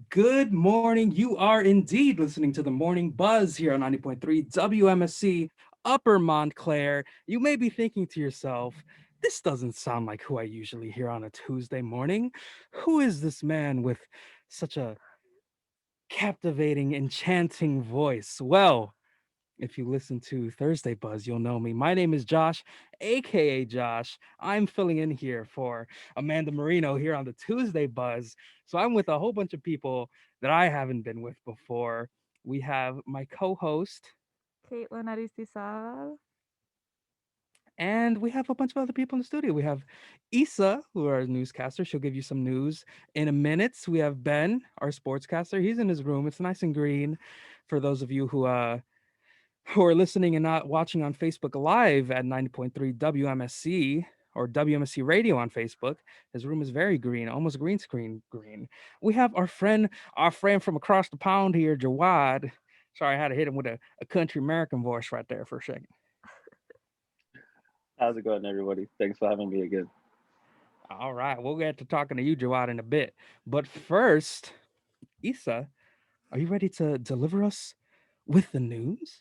Good morning. You are indeed listening to the Morning Buzz here on 90.3 WMSC Upper Montclair. You may be thinking to yourself, this doesn't sound like who I usually hear on a Tuesday morning. Who is this man with such a captivating, enchanting voice? Well, if you listen to Thursday Buzz, you'll know me. My name is Josh, aka Josh. I'm filling in here for Amanda Marino here on the Tuesday Buzz. So I'm with a whole bunch of people that I haven't been with before. We have my co-host, Caitlin Aristizabal. and we have a bunch of other people in the studio. We have Issa, who are a newscaster. She'll give you some news in a minute. We have Ben, our sportscaster. He's in his room. It's nice and green. For those of you who are listening and not watching on Facebook Live at 90.3 WMSC or WMSC Radio on Facebook, his room is very green, almost green screen green. We have our friend from across the pond here, Jawad. Sorry, I had to hit him with a country American voice right there for a second. How's it going, everybody? Thanks for having me again. All right, we'll get to talking to you, Jawad, in a bit. But first, Issa, are you ready to deliver us with the news?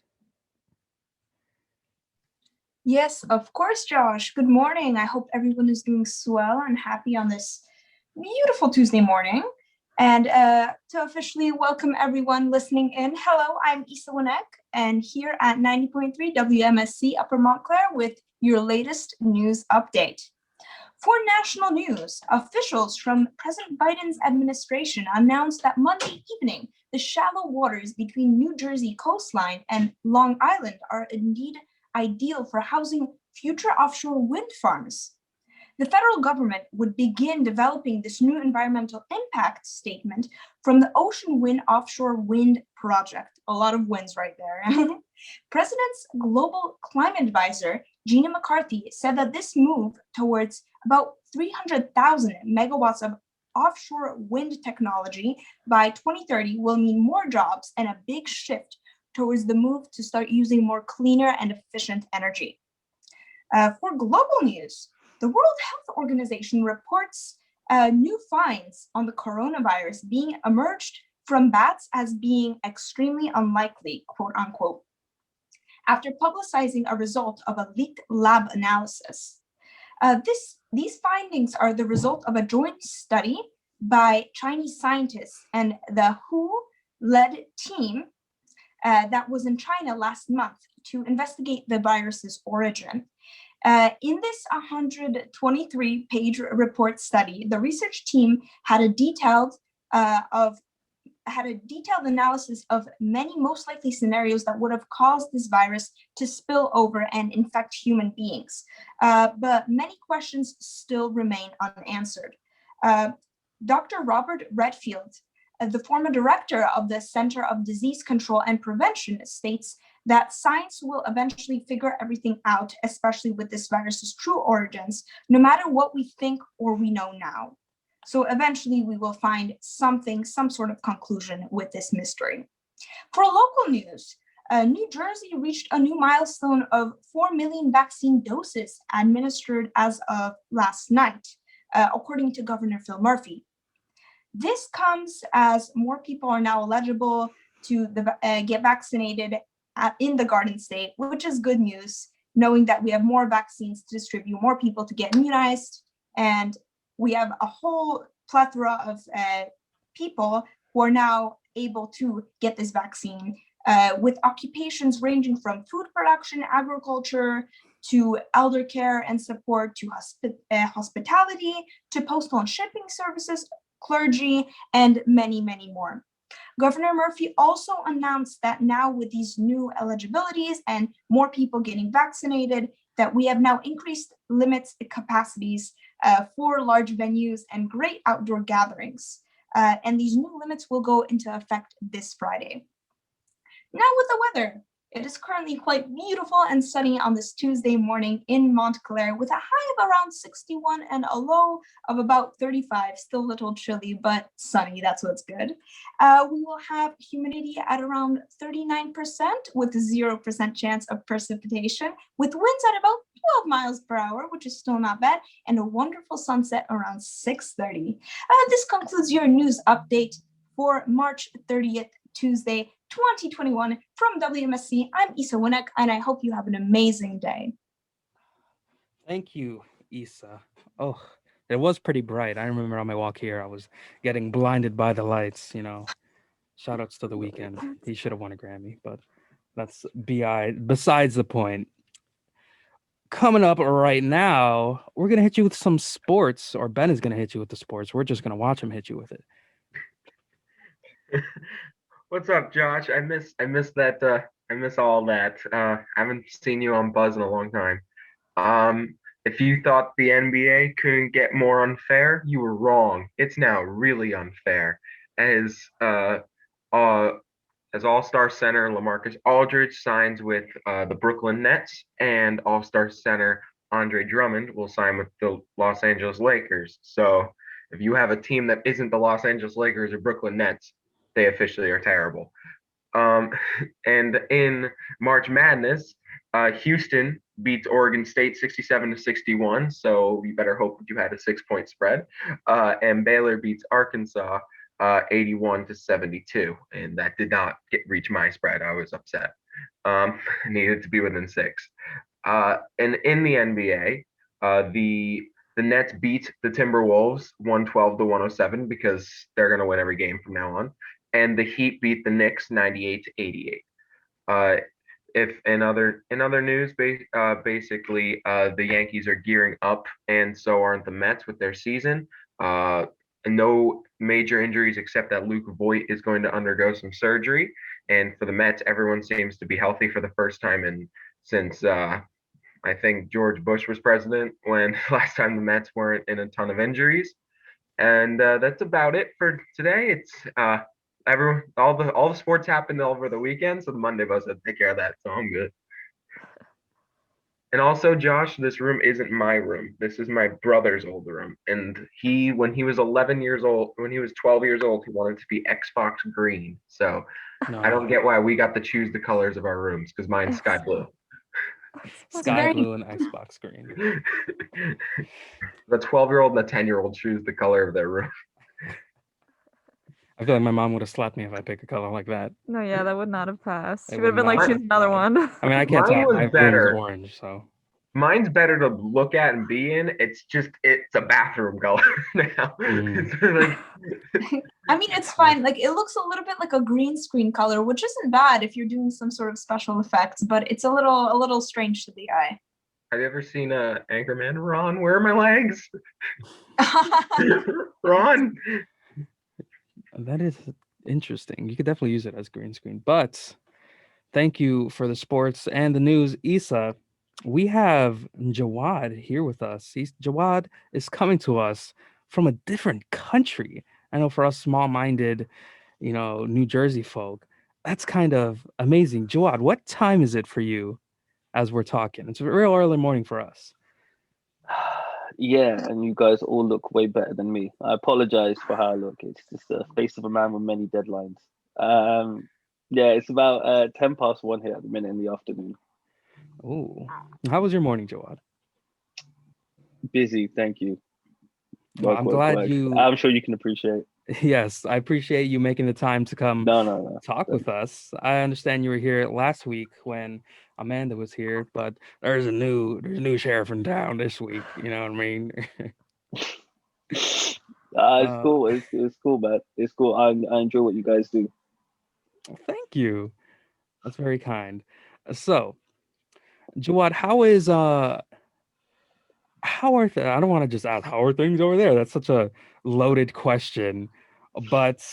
Yes, of course, Josh. Good morning. I hope everyone is doing swell and happy on this beautiful Tuesday morning. And to officially welcome everyone listening in, hello, I'm Issa Winek, and here at 90.3 WMSC Upper Montclair with your latest news update. For national news, officials from President Biden's administration announced that Monday evening the shallow waters between New Jersey coastline and Long Island are indeed ideal for housing future offshore wind farms. The federal government would begin developing this new environmental impact statement from the Ocean Wind Offshore Wind Project. A lot of winds right there. President's global climate advisor, Gina McCarthy, said that this move towards about 300,000 megawatts of offshore wind technology by 2030 will mean more jobs and a big shift towards the move to start using more cleaner and efficient energy. For global news, the World Health Organization reports new finds on the coronavirus being emerged from bats as being extremely unlikely, quote unquote, after publicizing a result of a leaked lab analysis. These findings are the result of a joint study by Chinese scientists and the WHO-led team that was in China last month to investigate the virus's origin. In this 123-page report study, the research team had a detailed analysis of many most likely scenarios that would have caused this virus to spill over and infect human beings. But many questions still remain unanswered. Dr. Robert Redfield, the former director of the Center of Disease Control and Prevention, states that science will eventually figure everything out, especially with this virus's true origins, no matter what we think or we know now. So eventually we will find some sort of conclusion with this mystery. For local news, New Jersey reached a new milestone of 4 million vaccine doses administered as of last night, according to Governor Phil Murphy. This comes as more people are now eligible to get vaccinated in the Garden State, which is good news, knowing that we have more vaccines to distribute, more people to get immunized, and we have a whole plethora of people who are now able to get this vaccine, with occupations ranging from food production, agriculture, to elder care and support, to hospitality, to postal and shipping services, clergy, and many, many more. Governor Murphy also announced that now with these new eligibilities and more people getting vaccinated, that we have now increased limits capacities for large venues and great outdoor gatherings. And these new limits will go into effect this Friday. Now with the weather. It is currently quite beautiful and sunny on this Tuesday morning in Montclair with a high of around 61 and a low of about 35. Still a little chilly, but sunny. That's what's good. We will have humidity at around 39% with 0% chance of precipitation, with winds at about 12 miles per hour, which is still not bad, and a wonderful sunset around 6:30. This concludes your news update for March 30th, Tuesday, 2021. From WMSC, I'm Isa Winek, and I hope you have an amazing day. Thank you, Isa. Oh, it was pretty bright. I remember on my walk here, I was getting blinded by the lights. Shout outs to The Weeknd. He should have won a Grammy, but that's besides the point. Coming up right now, we're gonna hit you with some sports, or Ben is gonna hit you with the sports. We're just gonna watch him hit you with it. What's up, Josh? I miss that. I miss all that. I haven't seen you on Buzz in a long time. If you thought the NBA couldn't get more unfair, you were wrong. It's now really unfair. As All-Star center LaMarcus Aldridge signs with the Brooklyn Nets, and All-Star center Andre Drummond will sign with the Los Angeles Lakers. So if you have a team that isn't the Los Angeles Lakers or Brooklyn Nets, they officially are terrible. And in March Madness, Houston beats Oregon State 67-61. So you better hope that you had a 6-point spread. And Baylor beats Arkansas 81-72, and that did not reach my spread. I was upset. Needed to be within 6. And in the NBA, the Nets beat the Timberwolves 112-107 because they're going to win every game from now on. And the Heat beat the Knicks 98-88. If in other news, basically the Yankees are gearing up, and so aren't the Mets with their season. No major injuries except that Luke Voigt is going to undergo some surgery. And for the Mets, everyone seems to be healthy for the first time since I think George Bush was president, when last time the Mets weren't in a ton of injuries. And that's about it for today. It's all the sports happened over the weekend, so the Monday Buzz had to take care of that, so I'm good. And also, Josh, this room isn't my room. This is my brother's old room. And when he was 12 years old, he wanted to be Xbox green. So No. I don't get why we got to choose the colors of our rooms, because mine's sky blue. Sky blue and Xbox green. The 12-year-old and the 10-year-old choose the color of their room. I feel like my mom would have slapped me if I pick a color like that. No, yeah, that would not have passed. It She would have would been like, not choose have another passed. one. I mean, I can't Mine tell. was My room better. is orange, so. Mine's better to look at and be in. It's a bathroom color now. It's like, I mean, it's fine. Like, it looks a little bit like a green screen color, which isn't bad if you're doing some sort of special effects, but it's a little strange to the eye. have you ever seen Anchorman? Ron, where are my legs? Ron. That is interesting. You could definitely use it as green screen. But thank you for the sports and the news, Isa. We have Jawad here with us. Jawad is coming to us from a different country. I know for us small-minded, New Jersey folk, that's kind of amazing. Jawad, what time is it for you as we're talking? It's a real early morning for us. Yeah, and you guys all look way better than me. I apologize for how I look. It's just the face of a man with many deadlines. Yeah, it's about 10 past 1 here at the minute in the afternoon. Oh, how was your morning, Jawad? Busy, thank you. Well, I'm glad you. I'm sure you can appreciate. Yes, I appreciate you making the time to come No. talk with us. I understand you were here last week when Amanda was here, but there's a new sheriff in town this week. You know what I mean? It's cool. It's cool, man. It's cool. I enjoy what you guys do. Thank you. That's very kind. So, Jawad, how are I don't want to just ask how are things over there. That's such a loaded question. But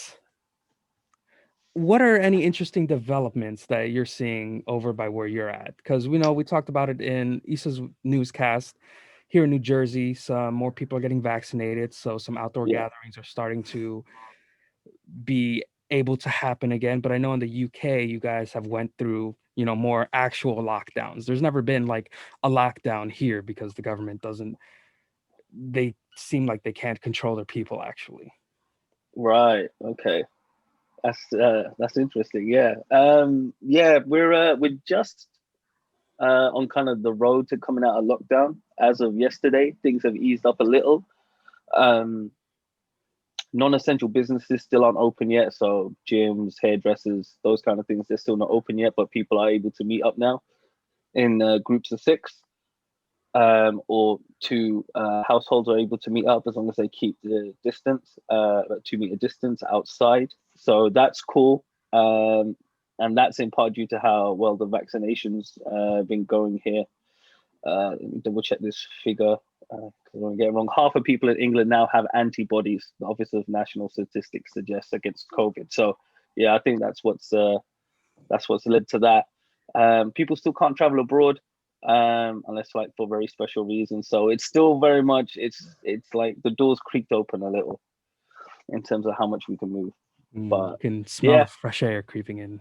what are any interesting developments that you're seeing over by where you're at? Because we talked about it in Issa's newscast. Here in New Jersey, some more people are getting vaccinated, so some outdoor gatherings are starting to be able to happen again. But I know in the UK, you guys have went through, more actual lockdowns. There's never been like a lockdown here because the government they seem like they can't control their people actually. Right. Okay. That's interesting. Yeah. Yeah. We're just on kind of the road to coming out of lockdown. As of yesterday, things have eased up a little. Non-essential businesses still aren't open yet, so gyms, hairdressers, those kind of things, they're still not open yet, but people are able to meet up now in groups of 6, or 2 households are able to meet up as long as they keep the distance, 2-meter distance outside. So that's cool. And that's in part due to how well the vaccinations have been going here. Let me double check this figure because I don't get it wrong. Half of people in England now have antibodies, the Office of National Statistics suggests, against COVID. So yeah, I think that's what's led to that. People still can't travel abroad unless like for very special reasons. So it's still very much it's like the doors creaked open a little in terms of how much we can move. But you can smell yeah. the fresh air creeping in.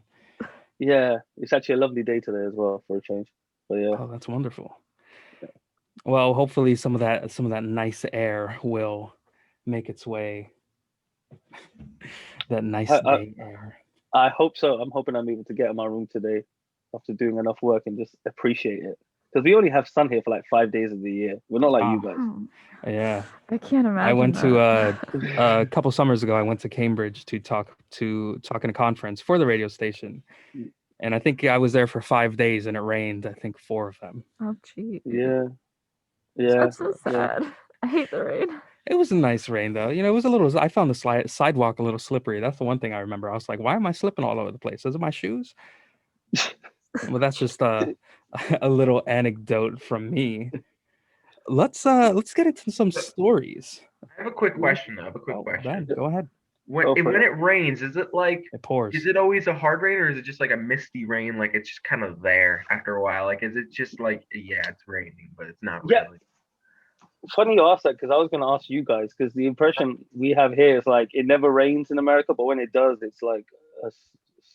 Yeah, it's actually a lovely day today as well for a change. But yeah. Oh, that's wonderful. Well, hopefully some of that nice air will make its way. That nice day air. I hope so. I'm hoping I'm able to get in my room today after doing enough work and just appreciate it. Because we only have sun here for like 5 days of the year. We're not like you guys. Yeah. I can't imagine. I went that. to a couple summers ago. I went to Cambridge to talk in a conference for the radio station, and I think I was there for 5 days, and it rained. I think 4 of them. Oh, gee. Yeah. That's so sad. Yeah. I hate the rain. It was a nice rain though. You know, it was a little. I found the sidewalk a little slippery. That's the one thing I remember. I was like, why am I slipping all over the place? Is it my shoes? Well, that's just a little anecdote from me. Let's get into some stories. I have a quick question though. Ben, go ahead. When it rains, is it like it pours? Is it always a hard rain, or is it just like a misty rain? Like it's just kind of there after a while. Like is it just like it's raining, but it's not really? Funny you ask that because I was going to ask you guys because the impression we have here is like it never rains in America, but when it does, it's like a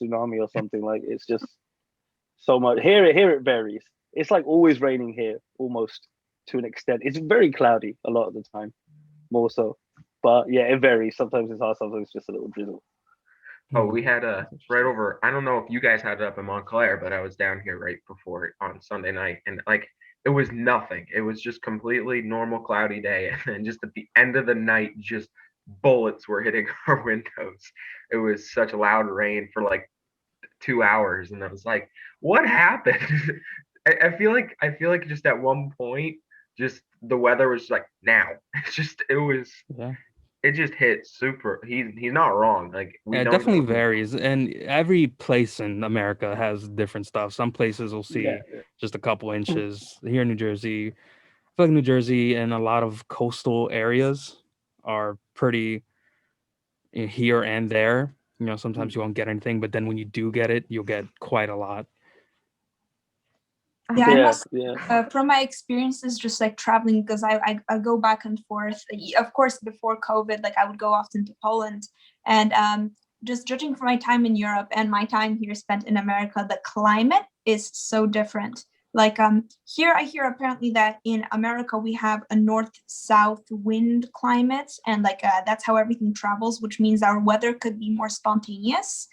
tsunami or something. Like it's just so much. Here it varies. It's like always raining here, almost to an extent. It's very cloudy a lot of the time, more so. But yeah, it varies. Sometimes it's hot, sometimes it's just a little drizzle. Oh, we had right over. I don't know if you guys had it up in Montclair, but I was down here right before it on Sunday night, and like it was nothing. It was just completely normal cloudy day, and then just at the end of the night, just bullets were hitting our windows. It was such loud rain for like 2 hours, and I was like, "What happened?" I feel like just at one point, just the weather was like now. It just hit super. He's not wrong. Like it definitely varies, and every place in America has different stuff. Some places will see just a couple inches. Here in New Jersey, I feel like New Jersey and a lot of coastal areas are pretty here and there. You know, sometimes you won't get anything, but then when you do get it, you'll get quite a lot. From my experiences, just like traveling, because I go back and forth. Of course, before COVID, like I would go often to Poland, and just judging from my time in Europe and my time here spent in America, the climate is so different. Like here, I hear apparently that in America we have a north-south wind climate, and like that's how everything travels, which means our weather could be more spontaneous.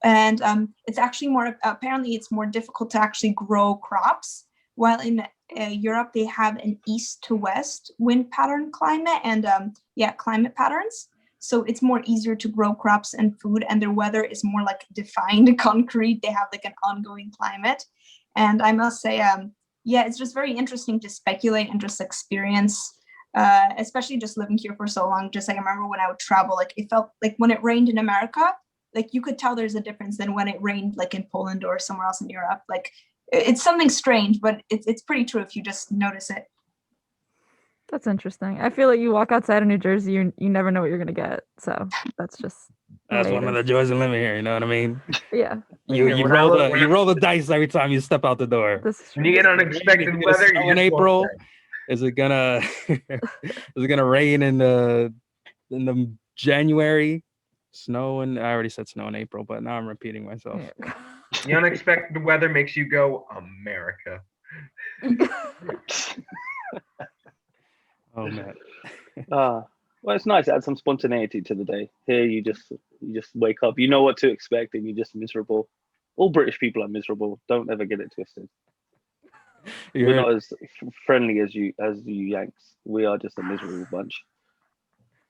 And it's actually apparently it's more difficult to actually grow crops, while in Europe they have an east to west wind pattern climate and climate patterns. So it's more easier to grow crops and food, and their weather is more like defined, concrete. They have like an ongoing climate. And I must say, it's just very interesting to speculate and just experience, especially just living here for so long. Just like I remember when I would travel, like it felt like when it rained in America, like you could tell there's a difference than when it rained like in Poland or somewhere else in Europe. Like it's something strange, but it's pretty true if you just notice it. That's interesting. I feel like you walk outside of New Jersey, you never know what you're gonna get. So that's one of the joys of living here. You know what I mean? Yeah. You roll the dice every time you step out the door. When you get unexpected weather, in April, is it gonna rain in the January? Snow, and I already said snow in April, but now I'm repeating myself. Yeah. The unexpected weather makes you go, America. Oh man. Well, it's nice to add some spontaneity to the day. Here, you just wake up, you know what to expect, and you're just miserable. All British people are miserable. Don't ever get it twisted. We're not as friendly as you Yanks. We are just a miserable bunch.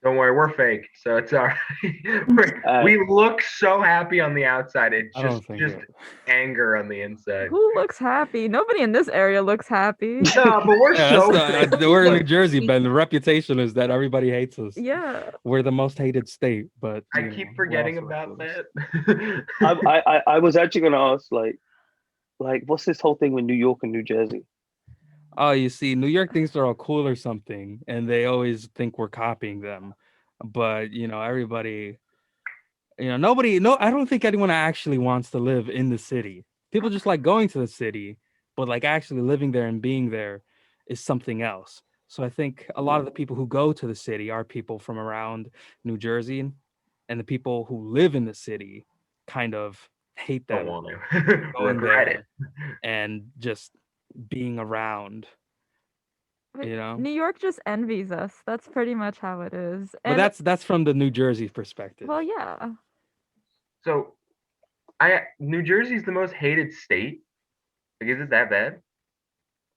Don't worry, we're fake, so it's all right. Uh, We look so happy on the outside. It's I don't think just it. anger on the inside. Who looks happy? Nobody in this area looks happy. No, but we're Yeah, that's so the, fake. we're in New Look, Jersey, Ben. The reputation is that everybody hates us. Yeah. We're the most hated state, but I you know, keep we're forgetting also about recruiters. that. I was actually going to ask, like, what's this whole thing with New York and New Jersey? Oh, you see, New York thinks they're all cool or something, and they always think we're copying them. But everybody, nobody, no, I don't think anyone actually wants to live in the city. People just like going to the city, but like actually living there and being there is something else. So I think a lot of the people who go to the city are people from around New Jersey, and the people who live in the city kind of hate Don't them want to going regret it. there and just being around, But you know. New York just envies us. That's pretty much how it is. But And that's from the New Jersey perspective. well, yeah. So, New Jersey's the most hated state. Like, is it that bad?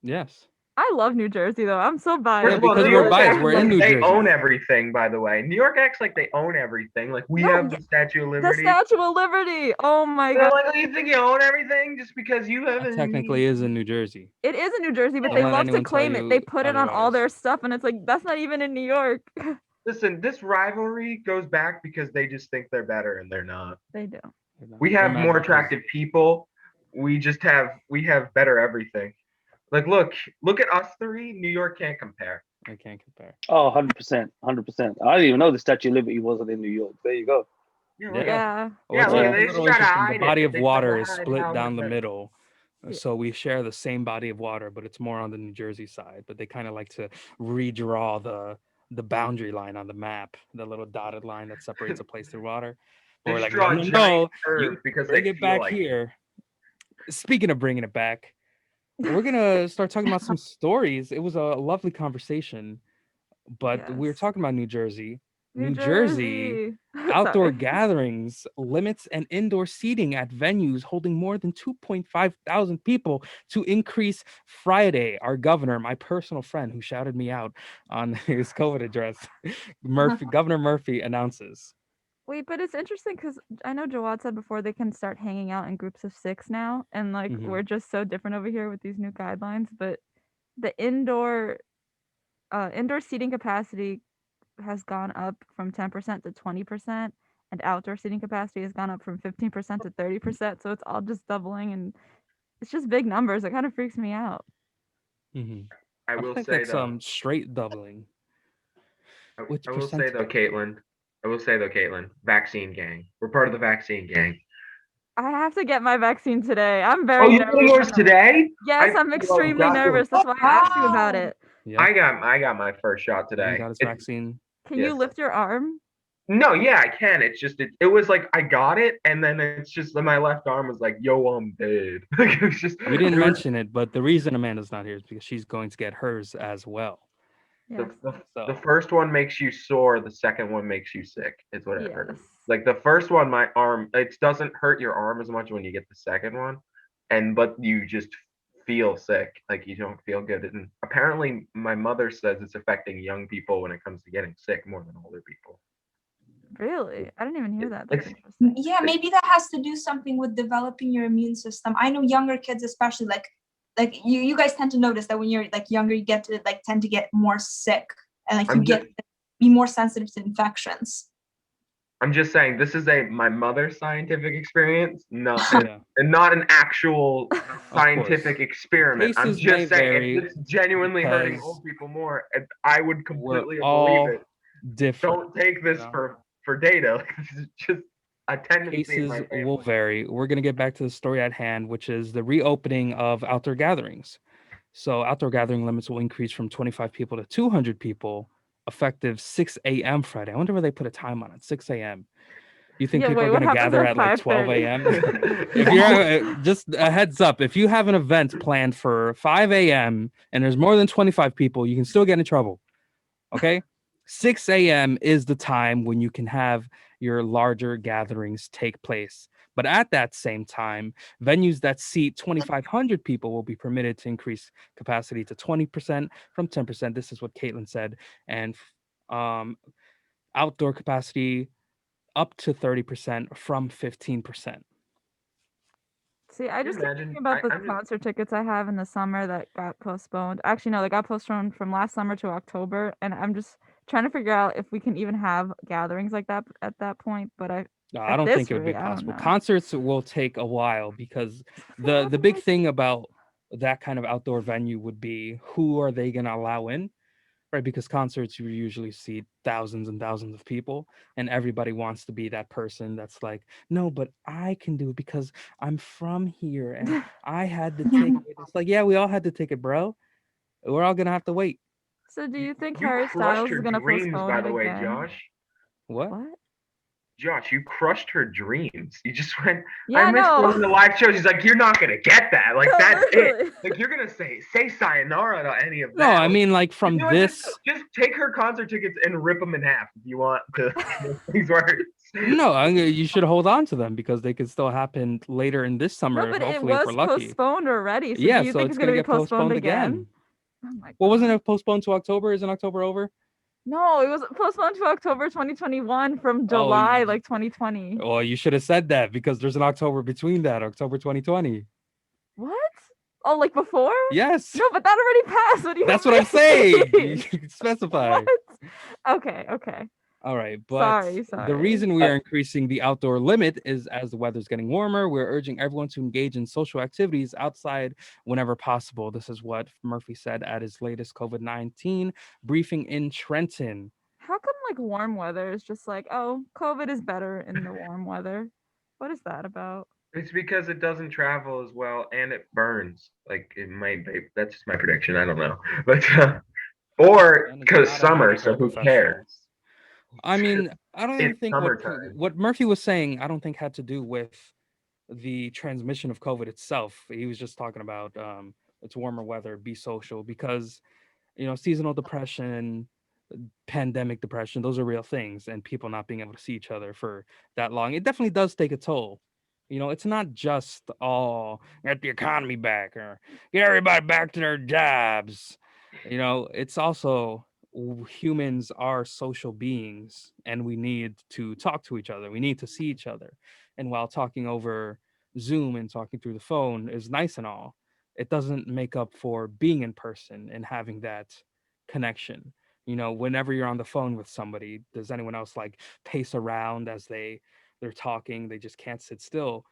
Yes. I love New Jersey though. I'm so First biased. of all, because New we're York biased. acts We're in like New they Jersey. own everything. By the way, New York acts like they own everything. Like we No, have the Statue of The Liberty. Statue of Liberty. Oh my They're god. like, you think you own everything just because you have That it? technically is in New Jersey. It is in New Jersey, but Don't they let love to anyone tell claim it. They you put it on all otherwise. their stuff, and it's like that's not even in New York. Listen, this rivalry goes back because they just think they're better and they're not. They do. We They're have mad more because attractive people. We have better everything. Like look at us three. New York can't compare. I can't compare. Oh, 100%, 100%. I didn't even know the Statue of Liberty wasn't in New York. There you go. Yeah, Yeah. Yeah. Well, yeah. it's, Look, it's a they just little try to interesting. The hide body it. of They try water to is hide split how down much the better. middle. Yeah. So we share the same body of water, but it's more on the New Jersey side. But they kind of like to redraw the boundary line on the map, the little dotted line that separates a place through water. But They we're just like, draw no, a no, giant no, curve you because bring they it feel back like here. Speaking of bringing it back, we're gonna start talking about some stories. It was a lovely conversation, but we were Yes. talking about New Jersey. New New Jersey Jersey. outdoor Sorry. gatherings limits and indoor seating at venues holding more than 2.5 thousand people to increase Friday. Our governor, my personal friend who shouted me out on his COVID address, Governor Murphy announces. Wait, but it's interesting because I know Jawad said before they can start hanging out in groups of 6 now, and like Mhm. we're just so different over here with these new guidelines. But the indoor seating capacity has gone up from 10% to 20%, and outdoor seating capacity has gone up from 15% to 30%. So it's all just doubling, and it's just big numbers. It kind of freaks me out. Mhm. I I will think say that's though. straight doubling. Which I will say though, percentage? Caitlin, vaccine gang. We're part of the vaccine gang. I have to get my vaccine today. I'm Oh, very you're getting nervous. yours today? Yes, I'm extremely nervous. That's why I asked you about it. Yeah, I got my first shot Ben today. got his vaccine. Can you Yes. lift your arm? No, yeah, I can. It's just it was like I got it, and then it's just my left arm was like, "Yo, I'm dead." Like, it was just We didn't it was- mention it, but the reason Amanda's not here is because she's going to get hers as well. Yes. the first one makes you sore. The second one makes you sick. Is what I heard. Yes. Like the first one, my arm it doesn't hurt your arm as much when you get the second one, but you just feel sick. Like you don't feel good. And apparently, my mother says it's affecting young people when it comes to getting sick more than older people. Really? I didn't even hear that. That's It's- interesting. Yeah, maybe that has to do something with developing your immune system. I know younger kids, especially like you guys tend to notice that when you're like younger, you get to like tend to get more sick and like you get be more sensitive to infections. I'm just saying this is my mother's scientific experience, not Yeah. and not an actual course. scientific experiment. I'm Cases may just saying vary it's genuinely hurting because old people more, and I would We're completely all believe it. different. Don't take this know? for data. This is just a tendency in Cases my will family. vary. We're going to get back to the story at hand, which is the reopening of outdoor gatherings. So outdoor gathering limits will increase from 25 people to 200 people effective 6 a.m. Friday. I wonder where they put a time on it. 6 a.m. You think Yeah, people wait, are what going to happens gather at at like 12 5:30? a.m.? If you're just a heads up, if you have an event planned for 5 a.m. and there's more than 25 people, you can still get in trouble. Okay. 6 a.m. is the time when you can have your larger gatherings take place. But at that same time, venues that seat 2,500 people will be permitted to increase capacity to 20% from 10%. This is what Caitlin said. And outdoor capacity up to 30% from 15%. See, I Can just you keep thinking imagine? about the I'm just concert tickets I have in the summer that got postponed. Actually, no, they got postponed from last summer to October, and I'm just trying to figure out if we can even have gatherings like that at that point. But I at don't think this it would be rate, I don't possible. know. Concerts will take a while because the big thing about that kind of outdoor venue would be who are they going to allow in, right? Because concerts you usually see thousands and thousands of people, and everybody wants to be that person that's like, no, but I can do it because I'm from here and I had the ticket. It's like, yeah, we all had the ticket, bro. We're all gonna have to wait. So, do you, you think you Harry crushed Styles her is gonna dreams, postpone by it the way, again? Josh. What? What? Josh, you crushed her dreams. You just went, I Yeah, missed no. one of the live shows. He's like, you're not gonna get that. Like No, that's it. literally. Like you're gonna say sayonara to any of No, that. I Like, mean like you from know what? this. Just take her concert tickets and rip them in half if you want to make things worse. No, you should hold on to them because they could still happen later in this No, summer. but it Hopefully, if we're was lucky. postponed already. So, do Yeah, you so think it's it's gonna gonna be get postponed postponed again? again. Oh my Well, wasn't god. it postponed to October? Isn't October over? No, it was postponed to October 2021 from Oh, July, like 2020. well, you should have said that because there's an October between that, October 2020. What? Oh, like before? Yes, No, but that already passed. What do you that's what I'm saying. You mean? can specify. What? Okay. All right, but the Sorry. reason we are increasing the outdoor limit is as the weather's getting warmer, we're urging everyone to engage in social activities outside whenever possible. This is what Murphy said at his latest COVID-19 briefing in Trenton. How come like warm weather is just like, oh, COVID is better in the warm weather? What is that about? It's because it doesn't travel as well and it burns. Like it might be. That's just my prediction. I don't know, but or And is because not a summer, medical so who professional. cares? I mean, I don't even It's think summertime. what Murphy was saying, I don't think had to do with the transmission of COVID itself. He was just talking about it's warmer weather, be social because seasonal depression, pandemic depression, those are real things, and people not being able to see each other for that long, it definitely does take a toll. It's not just all get the economy back or get everybody back to their jobs. It's also humans are social beings and we need to talk to each other. We need to see each other. And while talking over Zoom and talking through the phone is nice and all, it doesn't make up for being in person and having that connection. Whenever you're on the phone with somebody, does anyone else like pace around as they're talking? They just can't sit still.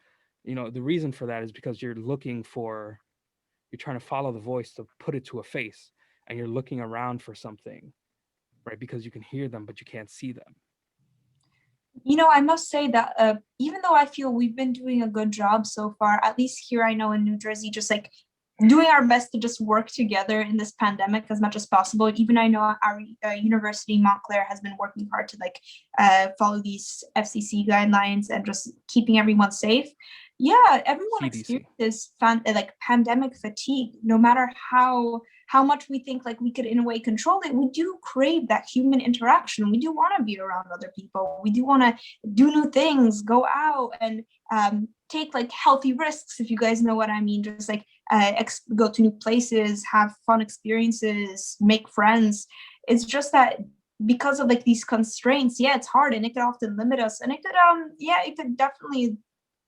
The reason for that is because you're trying to follow the voice to put it to a face, and you're looking around for something, right? Because you can hear them but you can't see them. I must say that even though I feel we've been doing a good job so far, at least here I know in New Jersey, just like doing our best to just work together in this pandemic as much as possible. Even I know our university, Montclair, has been working hard to follow these FCC guidelines and just keeping everyone safe. Yeah, everyone CDC. experiences pandemic fatigue. No matter how much we think like we could in a way control it, we do crave that human interaction. We do want to be around other people. We do want to do new things, go out and take like healthy risks, if you guys know what I mean. Just like go to new places, have fun experiences, make friends. It's just that because of like these constraints, yeah, it's hard and it could often limit us. And it could definitely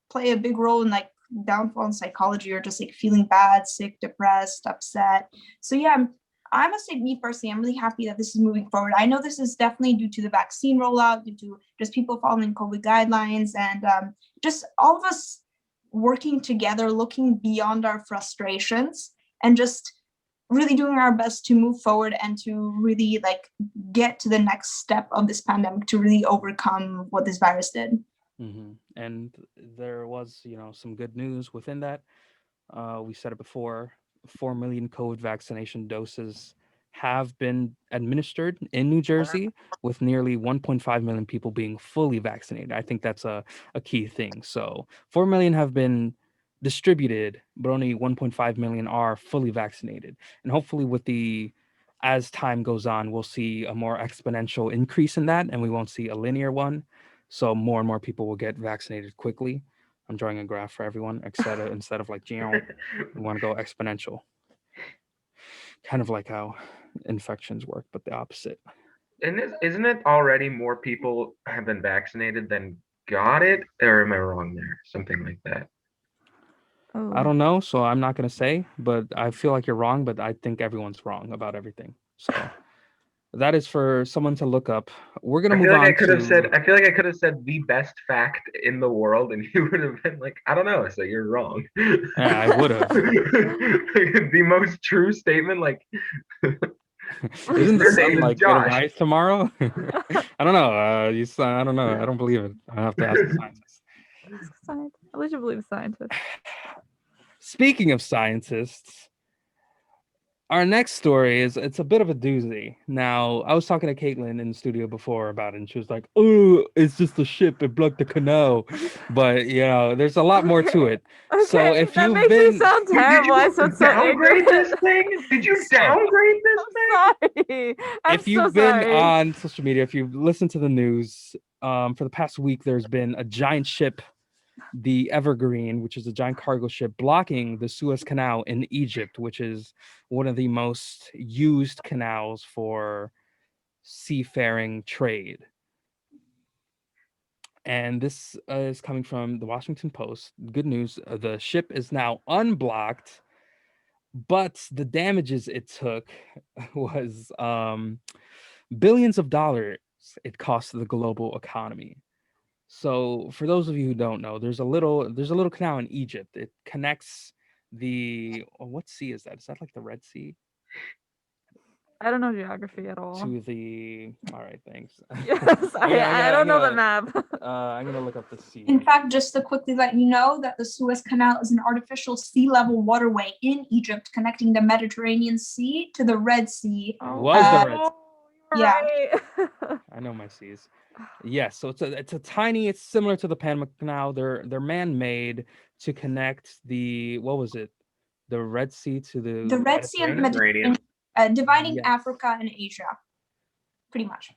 play a big role in like downfall in psychology or just like feeling bad, sick, depressed, upset. So yeah, I must say, me personally, I'm really happy that this is moving forward. I know this is definitely due to the vaccine rollout, due to just people following COVID guidelines, and just all of us working together, looking beyond our frustrations, and just really doing our best to move forward and to really like get to the next step of this pandemic to really overcome what this virus did. And there was, some good news within that. We said it before, 4 million COVID vaccination doses have been administered in New Jersey, with nearly 1.5 million people being fully vaccinated. I think that's a key thing. So 4 million have been distributed, but only 1.5 million are fully vaccinated. And hopefully as time goes on, we'll see a more exponential increase in that and we won't see a linear one. So more and more people will get vaccinated quickly. I'm drawing a graph for everyone, instead of like we want to go exponential. Kind of like how infections work, but the opposite. And isn't it already more people have been vaccinated than got it? Or am I wrong there? Something like that. I Oh, don't know, so I'm not gonna say, but I feel like you're wrong, but I think everyone's wrong about everything. So that is for someone to look up. We're gonna I feel move like I on could have said to I feel like I could have said the best fact in the world, and you would have been like, I don't know, so you're wrong. yeah, I would have. The most true statement, like Isn't the your sun name is like gonna Josh. rise tomorrow? I don't know. I don't know. I don't believe it. I have to ask the scientists. At least you believe scientists. Speaking of scientists, our next story is it's a bit of a doozy. Now, I was talking to Caitlin in the studio before about it, and she was like, "Oh, it's just a ship. It blocked the canal." But there's a lot more to it. So Okay, if that you've makes me been sound Did terrible. I you sound so downgrade ignorant. this thing? Did you So- downgrade this I'm thing? sorry. I'm if so you've been sorry. on social media, if you've listened to the news, for the past week, there's been a giant ship, the Evergreen, which is a giant cargo ship, blocking the Suez Canal in Egypt, which is one of the most used canals for seafaring trade. And this is coming from the Washington Post. Good news: the ship is now unblocked, but the damages it took was billions of dollars. It cost the global economy. So, for those of you who don't know, there's a little canal in Egypt. It connects what sea is that? Is that like the Red Sea I don't know geography at all. to the? All right, thanks. Yes, I don't know the map. I'm gonna look up the sea. In fact, just to quickly let you know that the Suez Canal is an artificial sea level waterway in Egypt connecting the Mediterranean Sea to the Red Sea. Was the Red Sea. You're Yeah. right. I know my seas. Yes, so it's a tiny. It's similar to the Panama Canal. They're man-made to connect the what was it, the Red Sea to the The Red Sea and the Mediterranean? Mediterranean, dividing Yes. Africa and Asia, pretty much.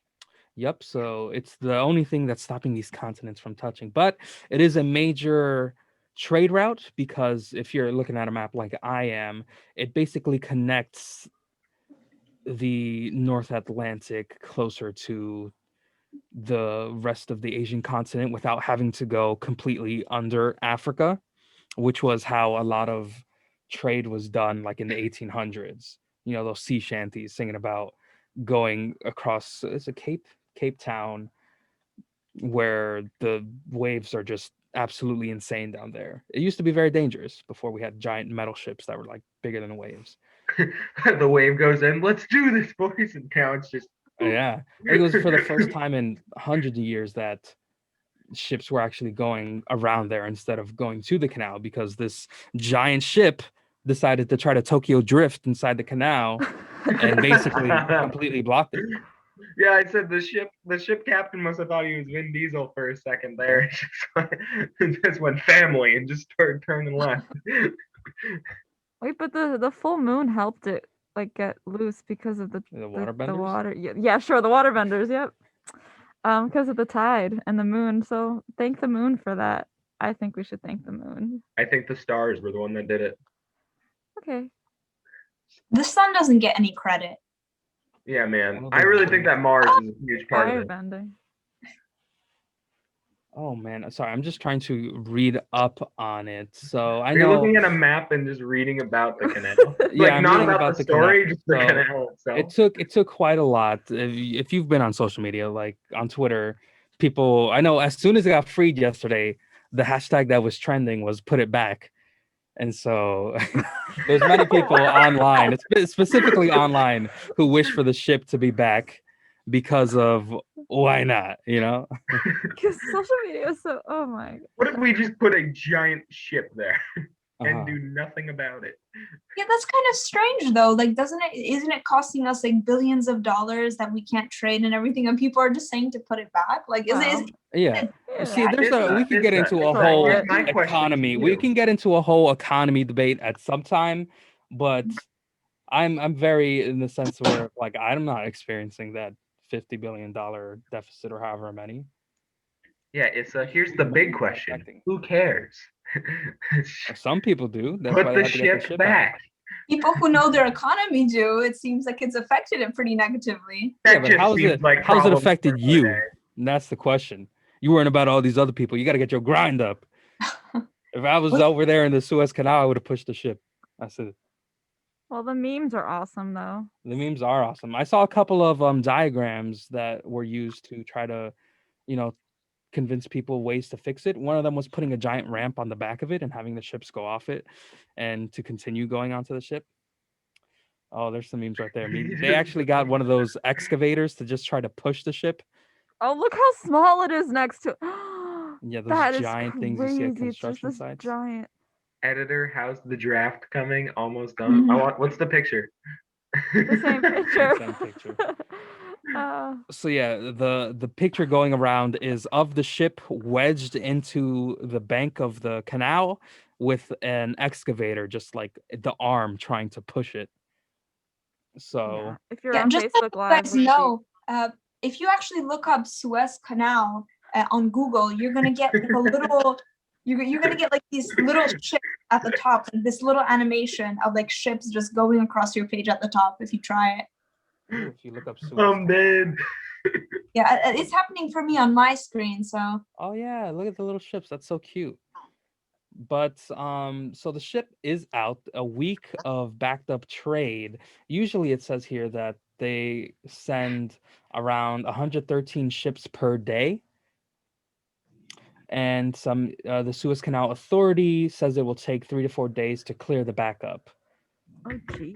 Yep. So it's the only thing that's stopping these continents from touching. But it is a major trade route because if you're looking at a map like I am, it basically connects the North Atlantic closer to the rest of the Asian continent without having to go completely under Africa, which was how a lot of trade was done like in the 1800s. Those sea shanties singing about going across it's a Cape Town where the waves are just absolutely insane down there. It used to be very dangerous before we had giant metal ships that were like bigger than the waves. The wave goes in. Let's do this, boys, and now it's just. Yeah, I think it was for the first time in hundreds of years that ships were actually going around there instead of going to the canal because this giant ship decided to try to Tokyo drift inside the canal and basically completely blocked it. Yeah, I said the ship captain must have thought he was Vin Diesel for a second there. It just went family and just started turning left. Wait, but the full moon helped it like get loose because of the water the benders? water. Yeah, sure, the water benders. Yep. Because of the tide and the moon. So thank the moon for that. I think we should thank the moon. I think the stars were the one that did it. Okay. The sun doesn't get any credit. Yeah, One man. of I those really things. think that Mars is a huge part of Fire it. bending. Oh man, sorry, I'm just trying to read up on it. So I Are you know looking at a map and just reading about the canal? Yeah, Like I'm not reading about about the the canal. story, just the So, canal itself. it took quite a lot. If you've been on social media, like on Twitter, people I know as soon as it got freed yesterday, the hashtag that was trending was "put it back," and so there's many people online, specifically online, who wish for the ship to be back because of why not, Because social media is so. Oh my. What if we just put a giant ship there and Uh-huh. do nothing about it? Yeah, that's kind of strange though. Like, isn't it costing us like billions of dollars that we can't trade and everything? And people are just saying to put it back. Like, is Yeah. Yeah. See, Yeah. we could get into a it's whole here's my question to economy. We you. can get into a whole economy debate at some time, but I'm very in the sense where like I'm not experiencing that $50 billion deficit or however many. Yeah, here's the big question. Who cares? Some people do. That's Put why the they have to get the ship ship back. People who know their economy do. It seems like it's affected it pretty negatively. Yeah, but how's it affected you? And that's the question. You worrying about all these other people. You got to get your grind up. If I was over there in the Suez Canal, I would have pushed the ship. That's it. Well, the memes are awesome, though. The memes are awesome. I saw a couple of diagrams that were used to try to, convince people ways to fix it. One of them was putting a giant ramp on the back of it and having the ships go off it and to continue going onto the ship. Oh, there's some memes right there. I mean, they actually got one of those excavators to just try to push the ship. Oh, look how small it is next to. Yeah, That those is giant things you see at crazy. It's just construction this sites. giant. Editor, how's the draft coming? Almost done. What's the picture? The same picture. Same picture. So yeah, the picture going around is of the ship wedged into the bank of the canal with an excavator, just like the arm trying to push it. So Yeah. If you're on just Facebook so you Live, guys know, if you actually look up Suez Canal on Google, you're gonna get like a little. You're gonna get like these little ships at the top, and this little animation of like ships just going across your page at the top. If you try it. Ooh, if you look up Suez I'm dead. Yeah, it's happening for me on my screen. So. Oh yeah, look at the little ships. That's so cute. But so the ship is out a week of backed up trade. Usually it says here that they send around 113 ships per day. And the Suez Canal Authority says it will take 3 to 4 days to clear the backup. Oh, geez.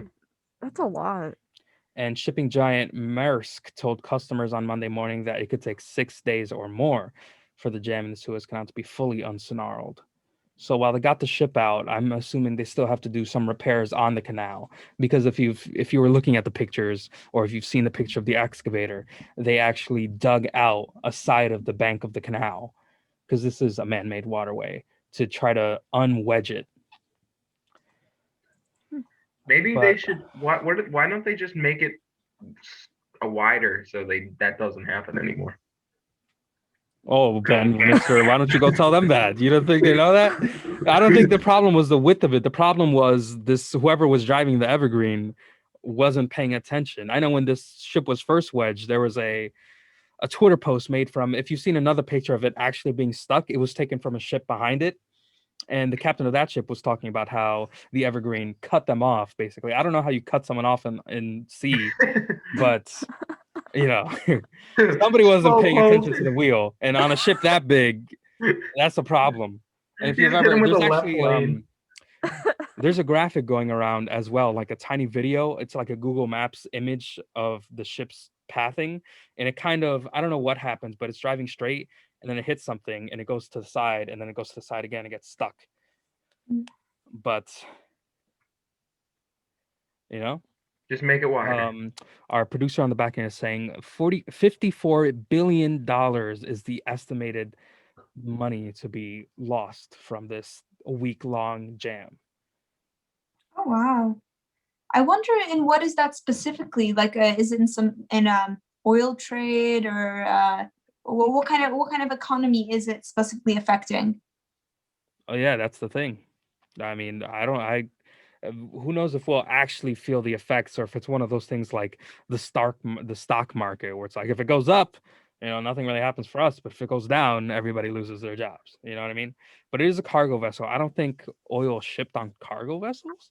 That's a lot. And shipping giant Maersk told customers on Monday morning that it could take 6 days or more for the jam in the Suez Canal to be fully unsnarled. So while they got the ship out, I'm assuming they still have to do some repairs on the canal, because if you were looking at the pictures, or if you've seen the picture of the excavator, they actually dug out a side of the bank of the canal, because this is a man-made waterway, to try to unwedge it. Maybe they should. Why don't they just make it a wider so that doesn't happen anymore? Oh, Ben, mister, why don't you go tell them that? You don't think they know that? I don't think the problem was the width of it. The problem was whoever was driving the Evergreen wasn't paying attention. I know when this ship was first wedged, there was a Twitter post made from, if you've seen another picture of it actually being stuck, it was taken from a ship behind it. And the captain of that ship was talking about how the Evergreen cut them off, basically. I don't know how you cut someone off in sea, but somebody wasn't paying attention to the wheel. And on a ship that big, that's a problem. And if you've ever, there's actually there's a graphic going around as well, like a tiny video. It's like a Google Maps image of the ship's pathing, and it kind of, I don't know what happens, but it's driving straight and then it hits something and it goes to the side and then it goes to the side again and gets stuck. But just make it wider. Our producer on the back end is saying $54 billion is the estimated money to be lost from this week-long jam. Oh wow! I wonder in what is that specifically? Like, is it in oil trade, or what kind of economy is it specifically affecting? Oh yeah, that's the thing. I mean, who knows if we'll actually feel the effects, or if it's one of those things like the stock market, where it's like if it goes up, nothing really happens for us, but if it goes down, everybody loses their jobs. You know what I mean? But it is a cargo vessel. I don't think oil shipped on cargo vessels.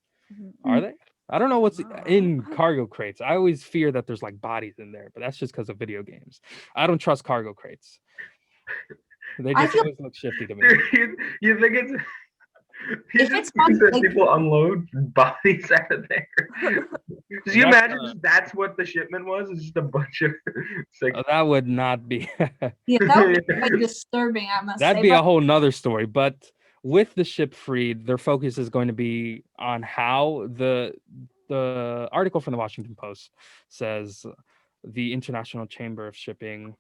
Are they? I don't know what's in cargo crates. I always fear that there's like bodies in there, but that's just because of video games. I don't trust cargo crates. They just always look shifty to me. You think it's... people unload bodies out of there. Just you imagine that's what the shipment was? It's just a bunch of that would not be yeah, that would be quite disturbing, I must say. That'd be a whole nother story. But with the ship freed, their focus is going to be on how the article from the Washington Post says the International Chamber of Shipping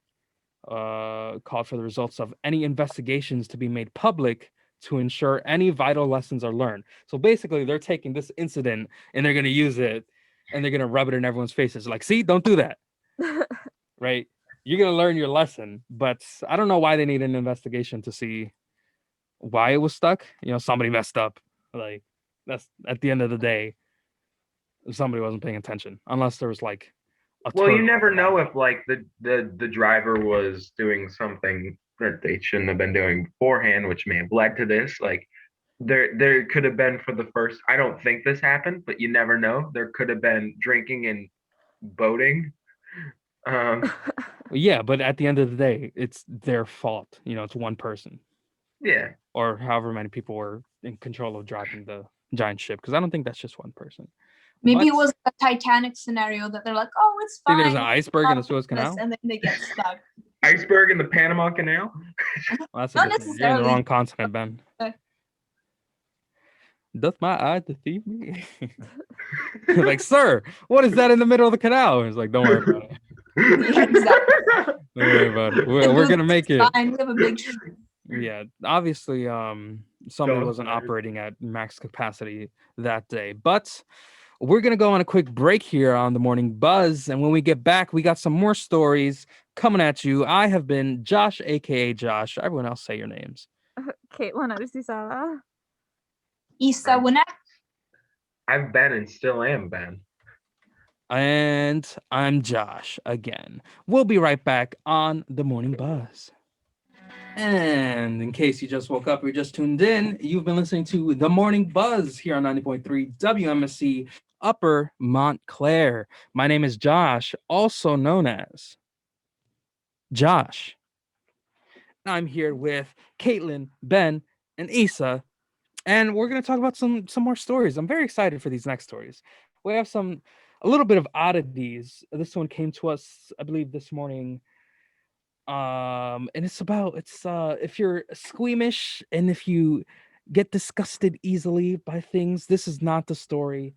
called for the results of any investigations to be made public to ensure any vital lessons are learned. So basically, they're taking this incident and they're going to use it and they're going to rub it in everyone's faces. Like, see, don't do that. Right? You're going to learn your lesson. But I don't know why they need an investigation to see why it was stuck. Somebody messed up. Like, that's at the end of the day. somebody wasn't paying attention, unless there was like a Well, you turtle. never know if like the driver was doing something that they shouldn't have been doing beforehand, which may have led to this. Like there could have been for the first. I don't think this happened, but you never know. There could have been drinking and boating. Yeah, but at the end of the day, it's their fault. It's one person Yeah. or however many people were in control of driving the giant ship. Because I don't think that's just one person. Maybe it But was a Titanic scenario that they're like, oh, it's think fine. there's an iceberg in the Suez this," Canal. and then they get stuck. Iceberg in the Panama Canal. Well, that's Not a different. You're in the necessarily. wrong continent, Ben. Okay. Doth my eye deceive me? Like, sir, what is that in the middle of the canal? He's like, don't worry about it. Yeah, exactly. Don't worry about it. We're gonna make it. Fine. We have a big ship. Yeah, obviously, somebody Dog wasn't fired. operating at max capacity that day. But we're gonna go on a quick break here on the Morning Buzz, and when we get back, we got some more stories coming at you. I have been Josh, aka Josh. Everyone else, say your names. Caitlin Aristizabal. Isa Winek. I've been and still am Ben. And I'm Josh again. We'll be right back on the Morning Buzz. And in case you just woke up or just tuned in, you've been listening to the Morning Buzz here on 90.3 WMSC Upper Montclair. My name is Josh, also known as Josh. I'm here with Caitlin, Ben, and Issa, and we're going to talk about some more stories. I'm very excited for these next stories. We have a little bit of oddities. This one came to us, I believe, this morning. And it's if you're squeamish and if you get disgusted easily by things, this is not the story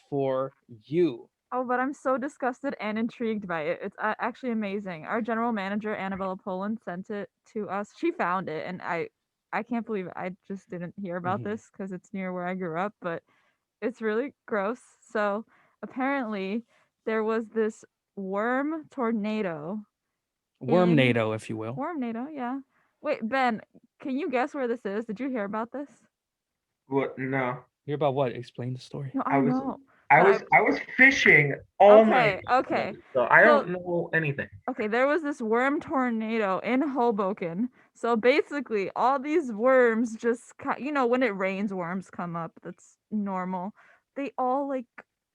for you. Oh, but I'm so disgusted and intrigued by it. It's actually amazing. Our general manager, Annabella Poland, sent it to us. She found it, and I can't believe I just didn't hear about Mhm. this because it's near where I grew up, but it's really gross. So apparently there was this worm tornado. Wormnado, if you will. Wormnado, yeah. Wait, Ben, can you guess where this is? Did you hear about this? What? No. Hear about what? Explain the story. No, I was- know. I But was fishing all night. Okay. So I don't know anything. Okay, there was this worm tornado in Hoboken. So basically, all these worms just, when it rains, worms come up. That's normal. They all like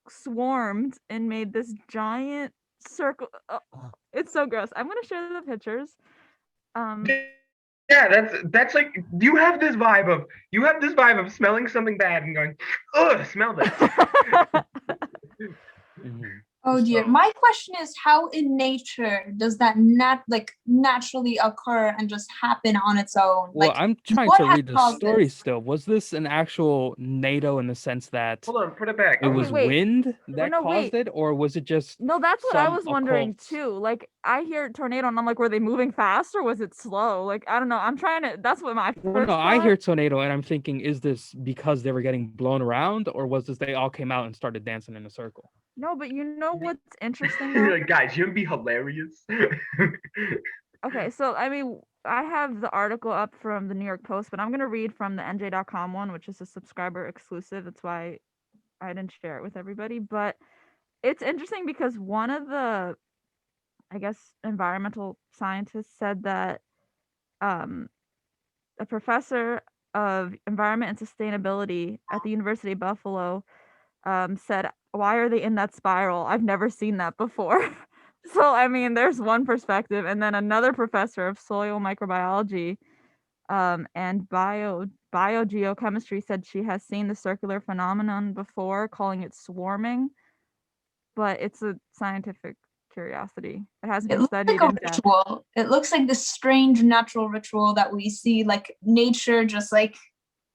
swarmed and made this giant circle. It's so gross. I'm gonna share the pictures. Yeah, that's like you have this vibe of smelling something bad and going, ugh, smell this. Mhm. Oh dear. So- My question is, how in nature does that naturally occur and just happen on its own? Well, Like, I'm trying what to has read the caused story this? still. Was this an actual NATO in the sense that Hold on, put it back. it was wait. wind that no, caused wait. it, or was it just No, that's what I some was wondering occult- too. Like, I hear tornado and I'm like, were they moving fast or was it slow? Like, I don't know. I'm trying to. That's what my Well, first no, I thought. hear tornado, and I'm thinking, is this because they were getting blown around, or was this they all came out and started dancing in a circle? No, but you know what's interesting You're though? like, guys, you would be hilarious. Okay, so I mean, I have the article up from the New York Post, but I'm gonna read from the NJ.com one, which is a subscriber exclusive. That's why I didn't share it with everybody. But it's interesting because one of the, I guess, environmental scientists said that a professor of environment and sustainability at the University of Buffalo said, "Why are they in that spiral? I've never seen that before." So, I mean, there's one perspective, and then another professor of soil microbiology and biogeochemistry said she has seen the circular phenomenon before, calling it swarming, but it's a scientific curiosity. It hasn't It been looks studied like a in depth. ritual. It looks like this strange natural ritual that we see, like nature just like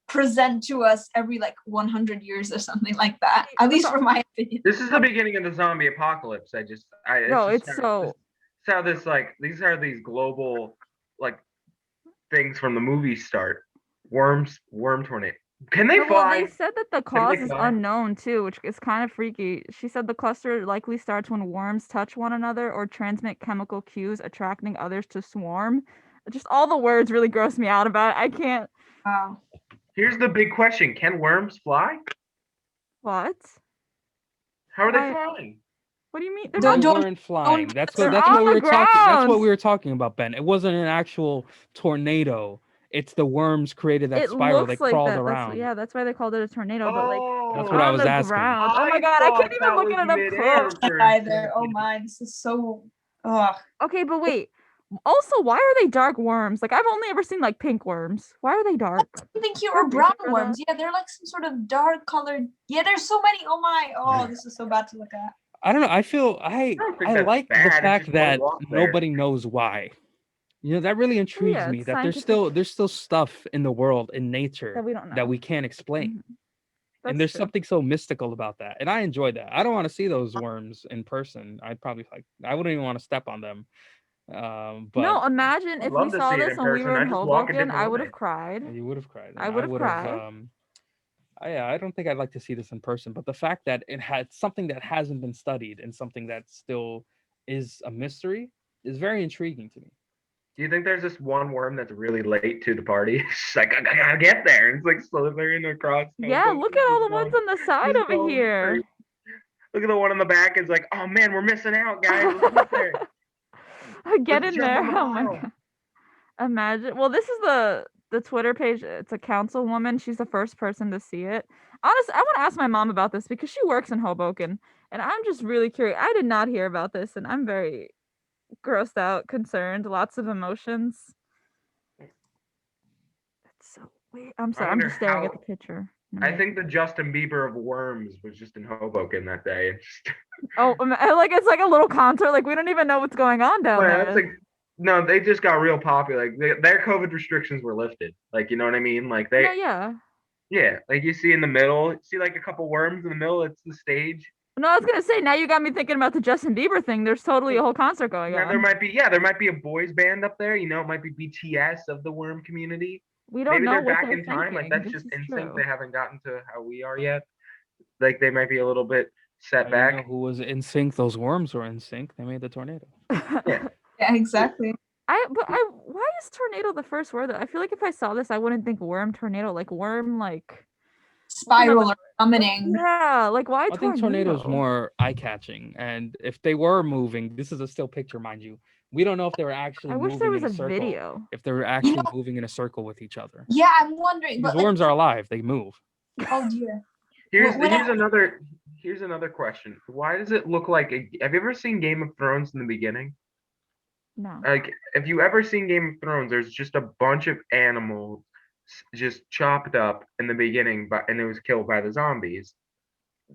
present to us every like 100 years or something like that. At least from my opinion. This is the beginning of the zombie apocalypse. How this like these are these global like things from the movies start. Worm tornado. Can they No, fly? well, they said that the Can they cause is fly? unknown too, which is kind of freaky. She said the cluster likely starts when worms touch one another or transmit chemical cues, attracting others to swarm. Just all the words really gross me out about it. I can't. Here's the big question: can worms fly? What? How are they Why- flying? What do you mean? They They're not. weren't flying. That's They're what on we the were talking. That's what ground. we were talking about, Ben. It wasn't an actual tornado. It's the worms created that It spiral. They looks like crawled that. around. That's why they called it a tornado. But like That's Oh, what I on was the asking. ground. Oh my I god, I thought can't even that look was at it up midair close. for a either. second. Oh my, this is so. Ugh. Okay, but wait. Also, why are they dark worms? Like I've only ever seen like pink worms. Why are they dark? I think you Is there are a brown reason for worms. Yeah, they're like some sort of dark colored. Yeah, there's so many. Oh my. Oh, this is so bad to look at. I don't know. I feel I don't think I that's like bad, the it's fact just don't that walk there. nobody knows why. You know, that really intrigues yeah, me. it's That scientific. there's still stuff in the world, in nature, That we don't know. that we can't explain. Mhm. And That's there's true. something so mystical about that. And I enjoy that. I don't want to see those worms in person. I'd probably I wouldn't even want to step on them. But No, imagine I'd if we love to saw see it this in when we person. were in I'd just walk a Hoboken. different I would way. have cried. you would have cried. And I would have would have cried. I don't think I'd like to see this in person, but the fact that it had something that hasn't been studied and something that still is a mystery is very intriguing to me. Do you think there's this one worm that's really late to the party? It's like, I gotta get there. It's like slithering across. Yeah, Hoboken, look at all just the ones going- on the side just over going here. straight. Look at the one on the back. It's like, oh man, we're missing out, guys. Let's get there. Get Let's in jump there. on the Oh my bottle. god. Imagine. Well, this is the Twitter page. It's a councilwoman. She's the first person to see it. Honestly, I want to ask my mom about this because she works in Hoboken, and I'm just really curious. I did not hear about this, and I'm very grossed out, concerned, lots of emotions. It's so weird. I'm sorry. I'm wonder just staring at how- the picture. I think the Justin Bieber of worms was just in Hoboken that day. It's just, Oh, like it's like a little concert. Like we don't even know what's going on down well, there. it's like, no, they just got real popular. Like their COVID restrictions were lifted. Like, you know what I mean? Like they, Yeah. yeah, like you see in the middle, you see like a couple worms in the middle. It's the stage. No, I was gonna say. Now you got me thinking about the Justin Bieber thing. There's totally a whole concert going Now on. there might be a boys band up there. You know, it might be BTS of the worm community. We don't Maybe know they're what back they're in time. Like thinking. that's This just is instinct. true. They haven't gotten to how we are yet. Like they might be a little bit set You know back. who was in sync? Those worms were in sync. They made the tornado. Yeah. Yeah, exactly. Why is tornado the first word? I feel like if I saw this, I wouldn't think worm tornado. Like worm, like Spiral or summoning. yeah, like why I think tornadoes tornado? more eye-catching, and if they were moving, this is a still picture, mind you. We don't know if they were actually I wish moving there was in a a circle. video. If they were actually moving in a circle with each other. Yeah, I'm wondering. Because But like, worms are alive; they move. oh dear. Here's When I- another question. Why does it look like have you ever seen Game of Thrones in the beginning? No. Like if you ever seen Game of Thrones, there's just a bunch of animals just chopped up in the beginning, and it was killed by the zombies.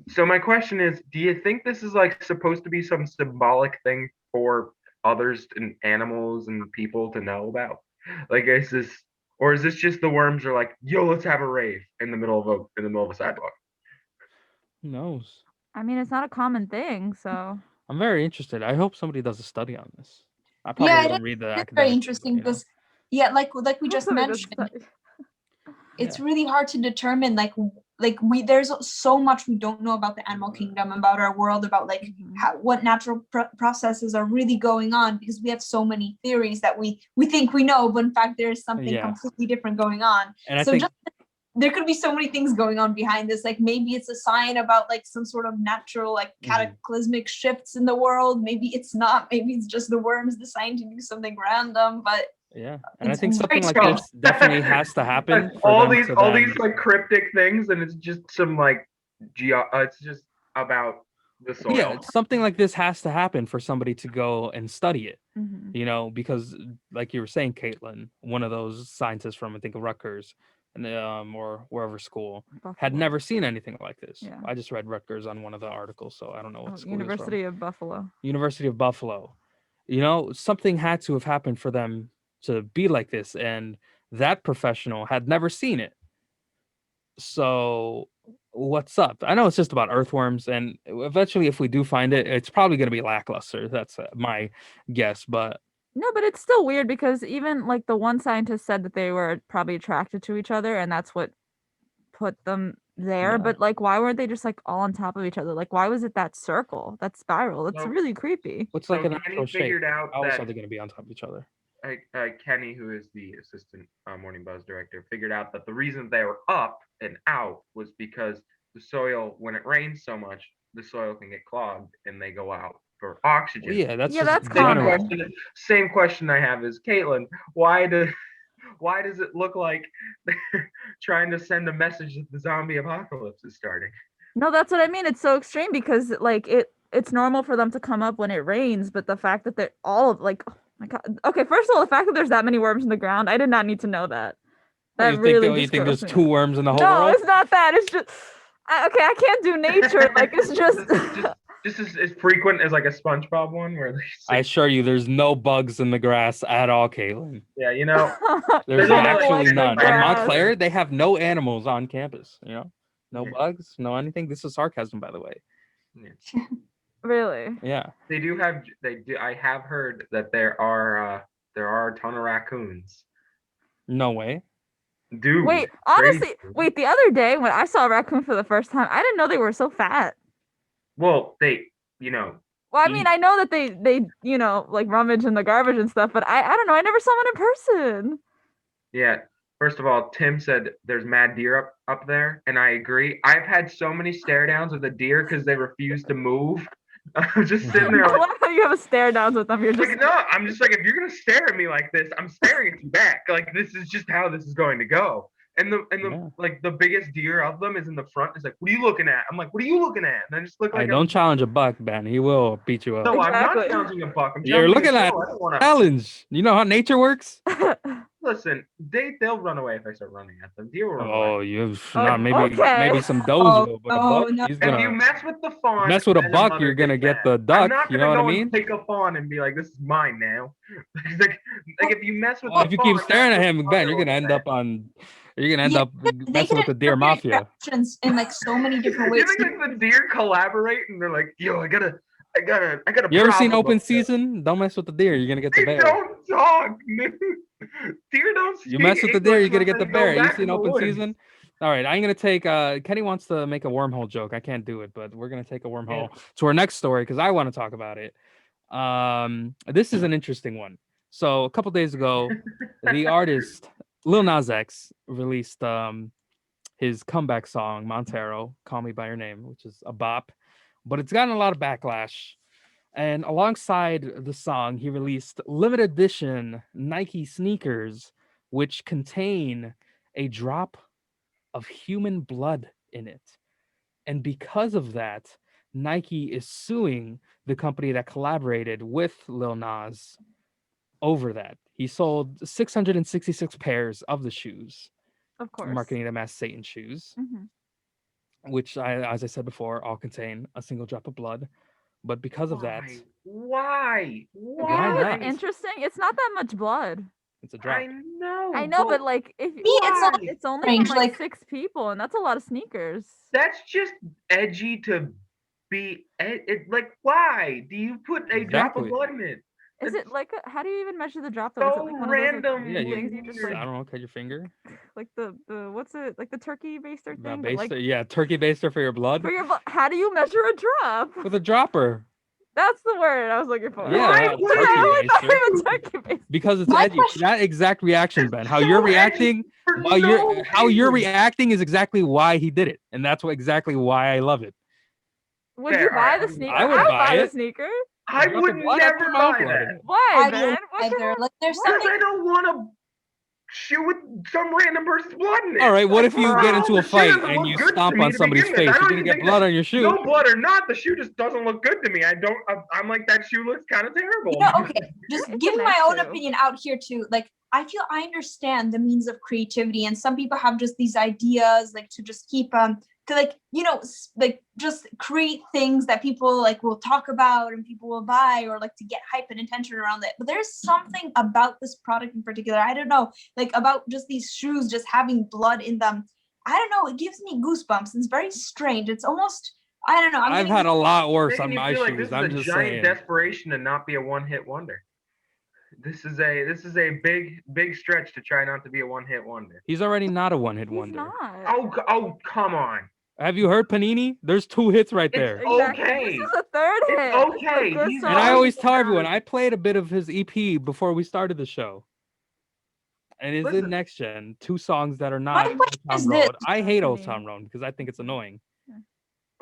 So my question is, do you think this is like supposed to be some symbolic thing for others and animals and people to know about? Like is this, or is this just the worms are like, yo, let's have a rave in the middle of a sidewalk? Who knows? I mean, it's not a common thing, so I'm very interested. I hope somebody does a study on this. I probably Yeah, wouldn't read the it's very academic thing, interesting but, you know. because, yeah, like we just Somebody does mentioned, study. it's really hard to determine there's so much we don't know about the animal kingdom, about our world, about like Mhm. what natural processes are really going on, because we have so many theories that we think we know, but in fact there's something Yeah. completely different going on. And I So think just there could be so many things going on behind this. Like maybe it's a sign about like some sort of natural like cataclysmic shifts in the world. Maybe it's not. Maybe it's just the worms deciding to do something random. But yeah, and I it's think very something like strange. this definitely has to happen. Like, For all them these to all then- these like cryptic things, and it's just some like it's just about the soil. Yeah, something like this has to happen for somebody to go and study it. Mhm. You know, because like you were saying, Caitlin, one of those scientists from I think Rutgers, and or wherever school had Buffalo. never seen anything like this. Yeah. I just read Rutgers on one of the articles, so I don't know what Oh, school he was from. University of Buffalo. University of Buffalo. You know, something had to have happened for them to be like this, and that professional had never seen it. So what's up? I know it's just about earthworms, and eventually if we do find it, it's probably going to be lackluster. That's my guess, but No, but it's still weird because even like the one scientist said that they were probably attracted to each other and that's what put them there. Yeah. But like, why weren't they just like all on top of each other? Like, why was it that circle, that spiral? It's So- really creepy. looks So like an Kenny actual shape. figured out How else that- are they going to be on top of each other? Kenny, who is the assistant Morning Buzz director, figured out that the reason they were up and out was because the soil, when it rains so much, the soil can get clogged and they go out for oxygen. Well, yeah, that's Yeah, just that's Same common. general. same question I have is, Caitlin, why does it look like they're trying to send a message that the zombie apocalypse is starting? No, that's what I mean. It's so extreme because like it's normal for them to come up when it rains, but the fact that they're all of like, oh my god. Okay, first of all, the fact that there's that many worms in the ground, I did not need to know that. Oh, That you really think just there's grossed me 2 out. worms in the whole No, world? it's not that. It's just okay. I can't do nature. Like it's just. Just as frequent as like a SpongeBob one where they I assure you, there's no bugs in the grass at all, Caitlin. yeah, you know, There's no, like, actually in the none. On grass. Montclair, they have no animals on campus. No Yeah. bugs, no anything. This is sarcasm, by the way. yeah. Really? Yeah. They do. I have heard that there are a ton of raccoons. No way. Dude. Wait, honestly, crazy. the other day when I saw a raccoon for the first time, I didn't know they were so fat. Well, they, you know, Well, I mean, I know that they like rummage in the garbage and stuff, but I don't know. I never saw one in person. yeah. First of all, Tim said there's mad deer up there, and I agree. I've had so many stare downs with the deer because they refuse to move. I'm just sitting there I like, love how you have a stare downs with them. You're just like, no, I'm just like, if you're gonna stare at me like this, I'm staring at you back. Like this is just how this is going to go. And the Yeah. like the biggest deer of them is in the front. It's like, what are you looking at? I'm like, what are you looking at? And I just look like Don't challenge a buck, Ben. He will beat you up. No, I'm not Exactly. challenging a buck. I'm You're challenging looking a at show. I don't want to. challenge. You know how nature works? Listen, they'll run away if I start running at them. Deer will run Oh, away. you've Oh, not maybe okay. maybe some does Oh, will, but a no, buck, no. he's If you gonna mess with the fawn, mess with a then buck, mother you're gonna gets get mad. the duck. I'm not You gonna know what go I mean? and pick a fawn and be like, "This is mine now." like if you mess with Well, the if you keep fawn, staring at that's him, when Ben, mother you're will gonna get end mad. up on. You're gonna end Yeah, up they messing can with the deer interpret mafia. actions in like so many different ways. You think like the deer collaborate and they're like, "Yo, I got a You ever seen problem Open up there." Season? Don't mess with the deer. You're gonna get the They bear. don't talk, dude. Deer don't speak You mess with the deer, English you're gonna when get the they go bear. You back seen in the Open woods. Season? All right, I'm gonna take. Kenny wants to make a wormhole joke. I can't do it, but we're gonna take a wormhole to our next story because I want to talk about it. This is an interesting one. So a couple days ago, the artist Lil Nas X released his comeback song Montero, "Call Me by Your Name," which is a bop, but it's gotten a lot of backlash. And alongside the song, he released limited edition Nike sneakers, which contain a drop of human blood in it. And because of that, Nike is suing the company that collaborated with Lil Nas over that. He sold 666 pairs of the shoes, Of course. marketing them as Satan shoes, Mhm. which, as I said before, all contain a single drop of blood. But because of that, Why? You know Why what's not? interesting? It's not that much blood. it's a drop. I know. I know, but like if why? it's only from strange, like like- 6 people, and that's a lot of sneakers. That's just edgy to be. Like, why do you put a drop of Exactly. blood in it? Is it like how do you even measure the drop though? Is it So like one random. of those Yeah, like, you, things you just weird. like I don't know, cut your finger. like the what's it like the turkey baster The thing? But, like, baster, yeah, turkey baster for your blood for your how do you measure a drop? with a dropper. That's the word I was looking for. Yeah, Why a would turkey I always thought baster. it was turkey baster. Because it's My edgy. question- That exact reaction, Ben. How So you're edgy reacting, for how no you're reason. reacting is exactly why he did it, and that's exactly why I love it. Would Fair, you buy alright, the I'm- sneaker? I would buy the it. sneaker. I Drop of would blood, I put never my own buy blood in that. it. Why, I Ben? wouldn't What's either. your Like there's what? Because I don't want to shoot with some random person's blood in it. All right, what if you get into a The shoe fight doesn't and look you good to stomp me on to somebody's begin with. face? I You're don't gonna even get think blood that- on your shoe. No blood or not, the shoe just doesn't look good to me. I'm like, that shoe looks kind of terrible. okay, just It's a giving my nice own shoe. opinion out here too. Like I feel I understand the means of creativity, and some people have just these ideas like to just keep to like like just create things that people like will talk about and people will buy, or like to get hype and attention around it. But there's something about this product in particular, I don't know, like about just these shoes just having blood in them. I don't know, it gives me goosebumps. It's very strange. It's almost, I don't know. I've had a lot worse Making on you my feel like this shoes. is I'm a just giant saying. desperation to not be a one-hit wonder. This is a big stretch to try not to be a one-hit wonder. He's already not a one-hit He's wonder. not. Oh, come on. Have you heard Panini? There's 2 hits right It's there. Exactly. okay. This is a third hit. It's okay. A good He's song. And I not- always tell everyone I played a bit of his EP before we started the show. And it's in Listen. Next Gen, 2 songs that are My not Old question Town is this. Road. I hate Old Town Road because I think it's annoying.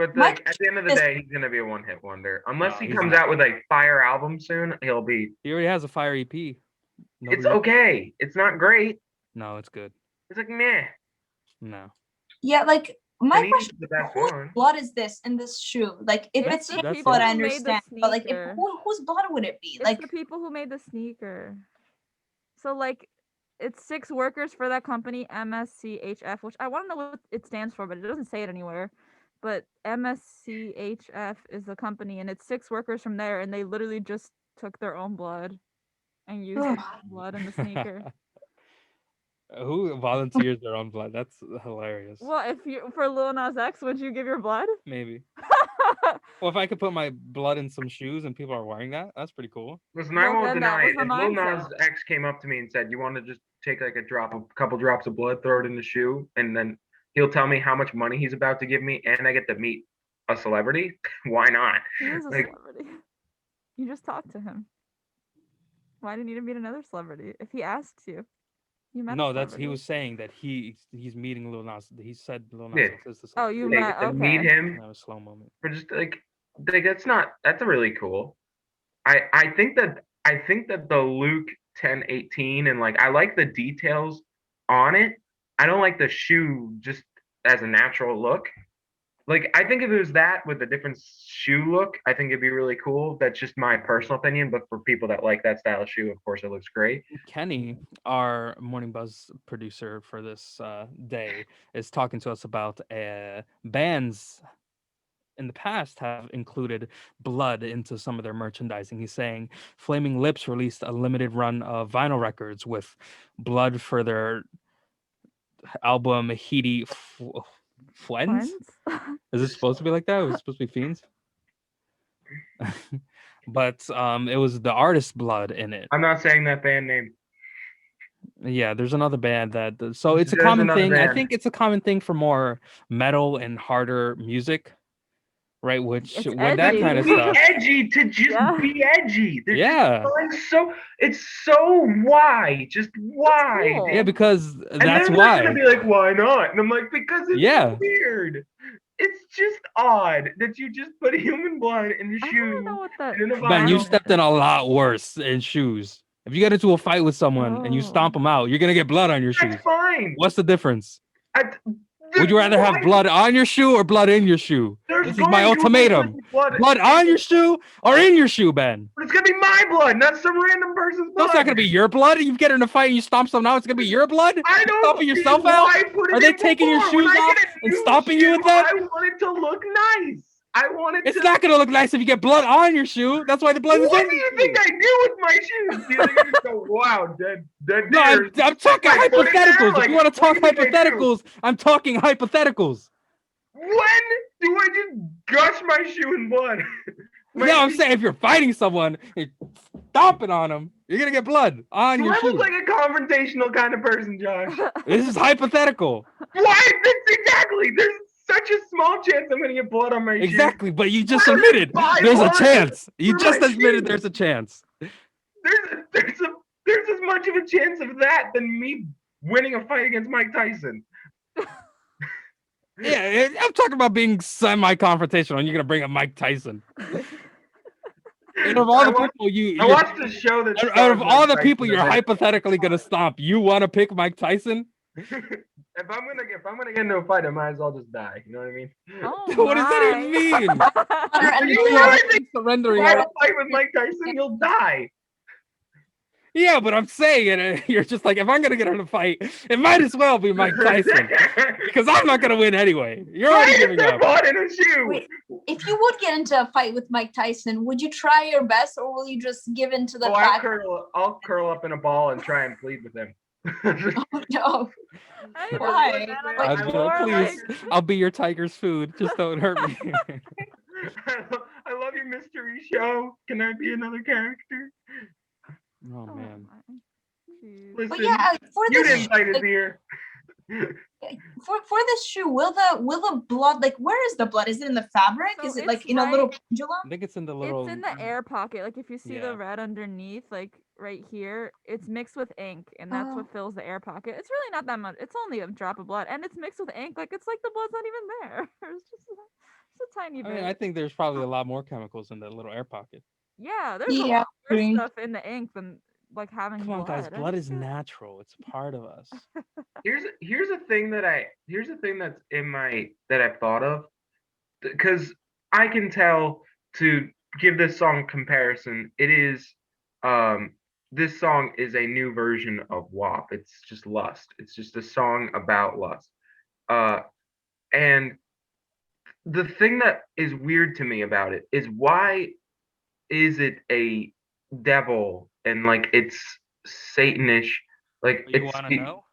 But My like at the end of the question day, he's gonna be a one-hit wonder. Unless No, he he's comes not. out with a fire album soon, he'll be. He already has a fire EP. It's Nobody. okay. It's not great. No, it's good. It's like meh. No. Yeah, like my And he's question: the best whose one. blood is this in this shoe? Like, if It's it's the his That's people blood, it. I who made the understand. But like, if, sneaker. whose blood would it be? It's Like, the people who made the sneaker. So like, it's 6 workers for that company, MSCHF, which I want to know what it stands for, but it doesn't say it anywhere. But MSCHF is the company, and it's 6 workers from there, and they literally just took their own blood and used their own blood in the sneaker. Who volunteers their own blood? That's hilarious. Well, if you for Lil Nas X, would you give your blood? Maybe. Well, if I could put my blood in some shoes and people are wearing that, that's pretty cool. Listen, I Well, won't then that deny was it. the If Lil Nas mindset. X came up to me and said, "You want to just take like a couple drops of blood, throw it in the shoe, and then he'll tell me how much money he's about to give me, and I get to meet a celebrity," why not? He is a Like, celebrity. You just talked to him. Why do you need to meet another celebrity? If he asks you, you met. No, a that's he celebrity. was saying that he's meeting Lil Nas. He said Lil Nas Yeah. X is the Oh, you celebrity. I met. get to meet Okay. him That was a slow moment. for just like that's really cool. I think that the Luke 1018 and like I like the details on it. I don't like the shoe just as a natural look. Like I think if it was that with a different shoe look, I think it'd be really cool. That's just my personal opinion, but for people that like that style of shoe, of course it looks great. Kenny, our Morning Buzz producer for this day, is talking to us about bands in the past have included blood into some of their merchandising. He's saying Flaming Lips released a limited run of vinyl records with blood for their album Heedy Fuens. Is it supposed to be like that? Was it supposed to be Fiends? But it was the artist's blood in it. I'm not saying that band name. Yeah, there's another band that so it's a There's common another thing. I band. think it's a common thing for more metal and harder music, right? Which It's when that edgy. kind of Be stuff. edgy to just Yeah. be edgy. They're Yeah. just so it's so why? Just why? cool. Yeah, because And that's then why. they're gonna be like, why not? And I'm like, because it's Yeah. weird. It's just odd that you just put human blood in a I shoe. don't know what that. in a Ben, you vinyl. stepped in a lot worse in shoes. If you get into a fight with someone and you stomp Oh. them out, you're gonna get blood on your shoes. That's fine. What's the difference? Would you rather have Why- blood on your shoe or blood in your shoe? There's This is my going to ultimatum. be blood. Blood on your shoe or in your shoe, Ben? But it's gonna be my blood, not some random person's blood. That's not gonna be your blood. You get in a fight and you stomp someone out, it's gonna be your blood? I You're don't stomping see yourself why out? I put it Are they in taking your before. When shoes I off get a and new stomping you with shoe, that? I want it to look nice. I want it It's to. not gonna look nice if you get blood on your shoe. That's why the blood is What in do the you shoe. think I do with my shoes? Do you think I just go, wow, dead No, deer? I'm talking Like, put it there, hypotheticals. like, If you want to what talk do you think I do? hypotheticals, I'm talking hypotheticals. When do I just gush my shoe in blood? My No, I'm shoe- saying if you're fighting someone, you're stomping on them, you're gonna get blood on Do your I shoe. look like a confrontational kind of person, Josh? This is hypothetical. Why? That's exactly. There's such a small chance I'm gonna get blood on my shoe. Exactly, but you just What are admitted the there's a 500 chance. You for just my admitted shoes? there's a chance. There's as much of a chance of that than me winning a fight against Mike Tyson. Yeah, I'm talking about being semi-confrontational, and you're gonna bring up Mike Tyson. Out of all I the watched- people I watched a show that. out of stars all Mike the people Tyson you're in it. hypothetically gonna stomp, you want to pick Mike Tyson? If I'm gonna get into a fight, I might as well just die. You know what I mean? Oh What does that even mean? And You we know are- what I think? Surrendering. If you all- have a fight with Mike Tyson, you'll die. Yeah, but I'm saying it. You're just like, if I'm gonna get in a fight, it might as well be Mike Tyson because I'm not gonna win anyway. You're Why already is giving there up. blood in a shoe? Wait, if you would get into a fight with Mike Tyson, would you try your best, or will you just give in to the Oh, I'll fact? curl up in a ball and try and plead with him. Oh, no. I Why? put that on Like, I'd the be floor, like, please, I'll be your tiger's food. Just don't hurt me. I love your mystery show. Can I be another character? Oh Oh man. my. Jeez. Listen, But yeah, for you this didn't fight his like, ear. for this shoe, will the blood, like, where is the blood? Is it in the fabric? So Is it it's like in a little right- I pendulum? think it's in the little. It's in the air pocket. Like if you see Yeah. the red underneath, like right here, it's mixed with ink, and that's Oh. what fills the air pocket. It's really not that much. It's only a drop of blood, and it's mixed with ink. Like it's like the blood's not even there. It's a tiny I bit. mean, I think there's probably a lot more chemicals in that little air pocket. Yeah, there's a Yeah, lot worse agree. stuff in the ink than like having Come on, guys. blood. I Blood just is feel- natural. It's a part of us. Here's a thing that's in my that I've thought of, because I can tell, to give this song comparison, it is this song is a new version of WAP. It's just lust. It's just a song about lust. Uh and the thing that is weird to me about it is, why is it a devil and like it's Satanish? Like You it's want to know?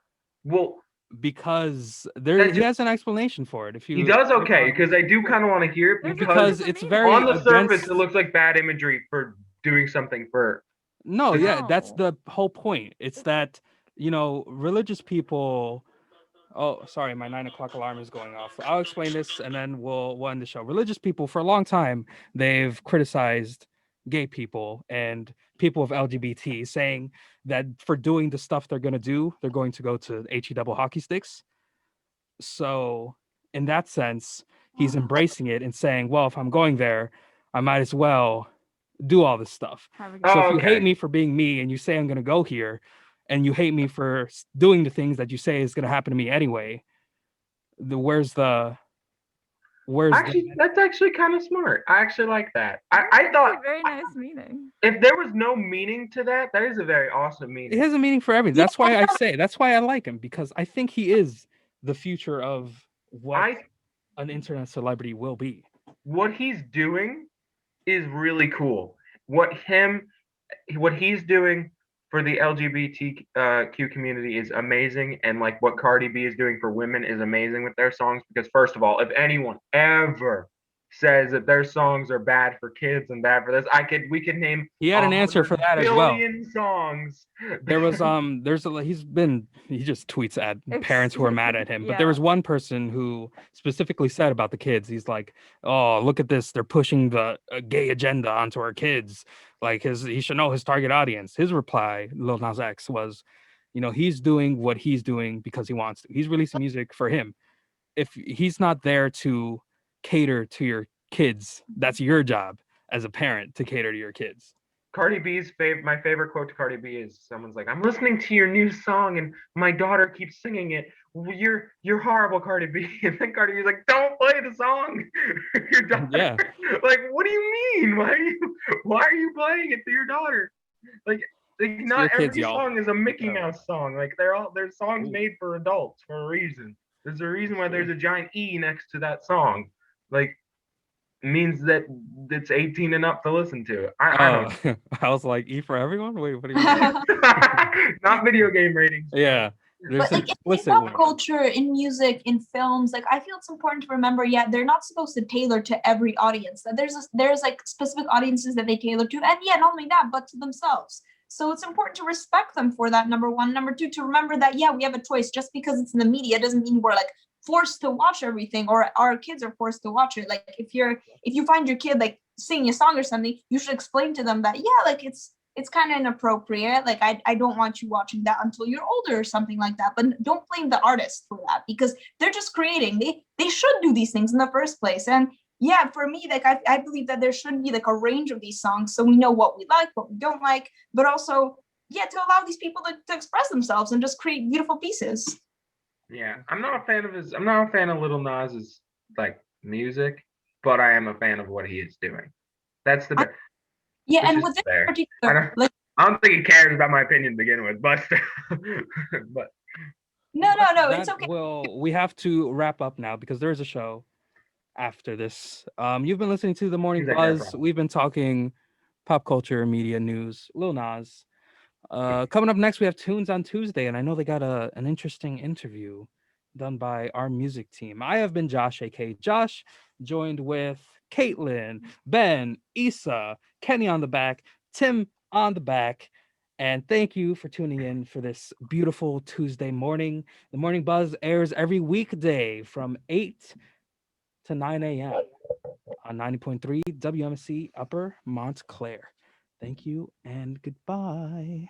well, Because that he has an explanation for it. If he you does, click okay, on- because I do kind of want to hear it, There's a because because it's meaning. very on the surface against. it looks like bad imagery for doing something for No, yeah, that's No. the whole point. It's that, religious people. Oh, sorry, my 9 o'clock alarm is going off. I'll explain this and then we'll end the show. Religious people, for a long time, they've criticized gay people and people of LGBT, saying that for doing the stuff they're gonna do, they're going to go to HE double hockey sticks. So, in that sense, he's embracing it and saying, well, if I'm going there, I might as well do all this stuff. Have a good So Oh, if you hate okay. me for being me and you say I'm going to go here, and you hate me for doing the things that you say is going to happen to me anyway, where's the Actually, that's actually kind of smart. I actually like that. I That's thought a very nice meaning. if there was no meaning to that, that is a very awesome it meaning. has a meaning for everything. Yeah, That's why that's why I like him, because I think he is the future of what I an internet celebrity will be. What he's doing is really cool. What he's doing for the LGBTQ community is amazing, and like what Cardi B is doing for women is amazing with their songs. Because first of all, if anyone ever says that their songs are bad for kids and bad for this, we could name He had an answer for 100 that as well. billion songs. There was he just tweets at parents who are mad at him, but there Yeah. was one person who specifically said about the kids, he's like, oh, look at this, they're pushing the gay agenda onto our kids, like he should know his target audience. His reply, Lil Nas X, was, he's doing what he's doing because he wants to. He's releasing music for him. If he's not there to cater to your kids, that's your job as a parent, to cater to your kids. My favorite quote to Cardi B is, someone's like, "I'm listening to your new song and my daughter keeps singing it. Well, you're horrible, Cardi B." And then Cardi B's like, "Don't play the song." Your daughter. Yeah. Like, what do you mean? Why are you playing it to your daughter? Like not your kids, every y'all. song is a Mickey Yeah. Mouse song. Like there's songs Ooh. made for adults for a reason. There's a reason why there's a giant E next to that song. Like, means that it's 18 and up to listen to. I don't know. I was like, E for everyone? Wait, what do you mean? Not video game ratings. Yeah. There's But an like in explicit pop one. culture, in music, in films, like I feel it's important to remember, yeah, they're not supposed to tailor to every audience. That there's like specific audiences that they tailor to, and yeah, not only that, but to themselves. So it's important to respect them for that, number one. Number two, to remember that yeah, we have a choice. Just because it's in the media doesn't mean we're like forced to watch everything, or our kids are forced to watch it. Like if you find your kid like singing a song or something, you should explain to them that yeah, like it's kind of inappropriate. Like I don't want you watching that until you're older or something like that. But don't blame the artist for that, because they're just creating. They should do these things in the first place. And yeah, for me, like I believe that there should be like a range of these songs so we know what we like, what we don't like, but also yeah, to allow these people to express themselves and just create beautiful pieces. Yeah, I'm not a fan of Lil Nas's like music, but I am a fan of what he is doing. That's the best. Yeah, It's and just with this fair. particular, like I don't think he cares about my opinion to begin with, but but no, it's okay. Well, we have to wrap up now because there's a show after this. You've been listening to The Morning Seems like they're a Buzz. problem. We've been talking pop culture, media, news, Lil Nas. Coming up next, we have Tunes on Tuesday, and I know they got an interesting interview done by our music team. I have been Josh, aka Josh, joined with Caitlin, Ben, Issa, Kenny on the back, Tim on the back. And thank you for tuning in for this beautiful Tuesday morning. The Morning Buzz airs every weekday from 8 to 9 a.m. on 90.3 WMSC Upper Montclair. Thank you and goodbye.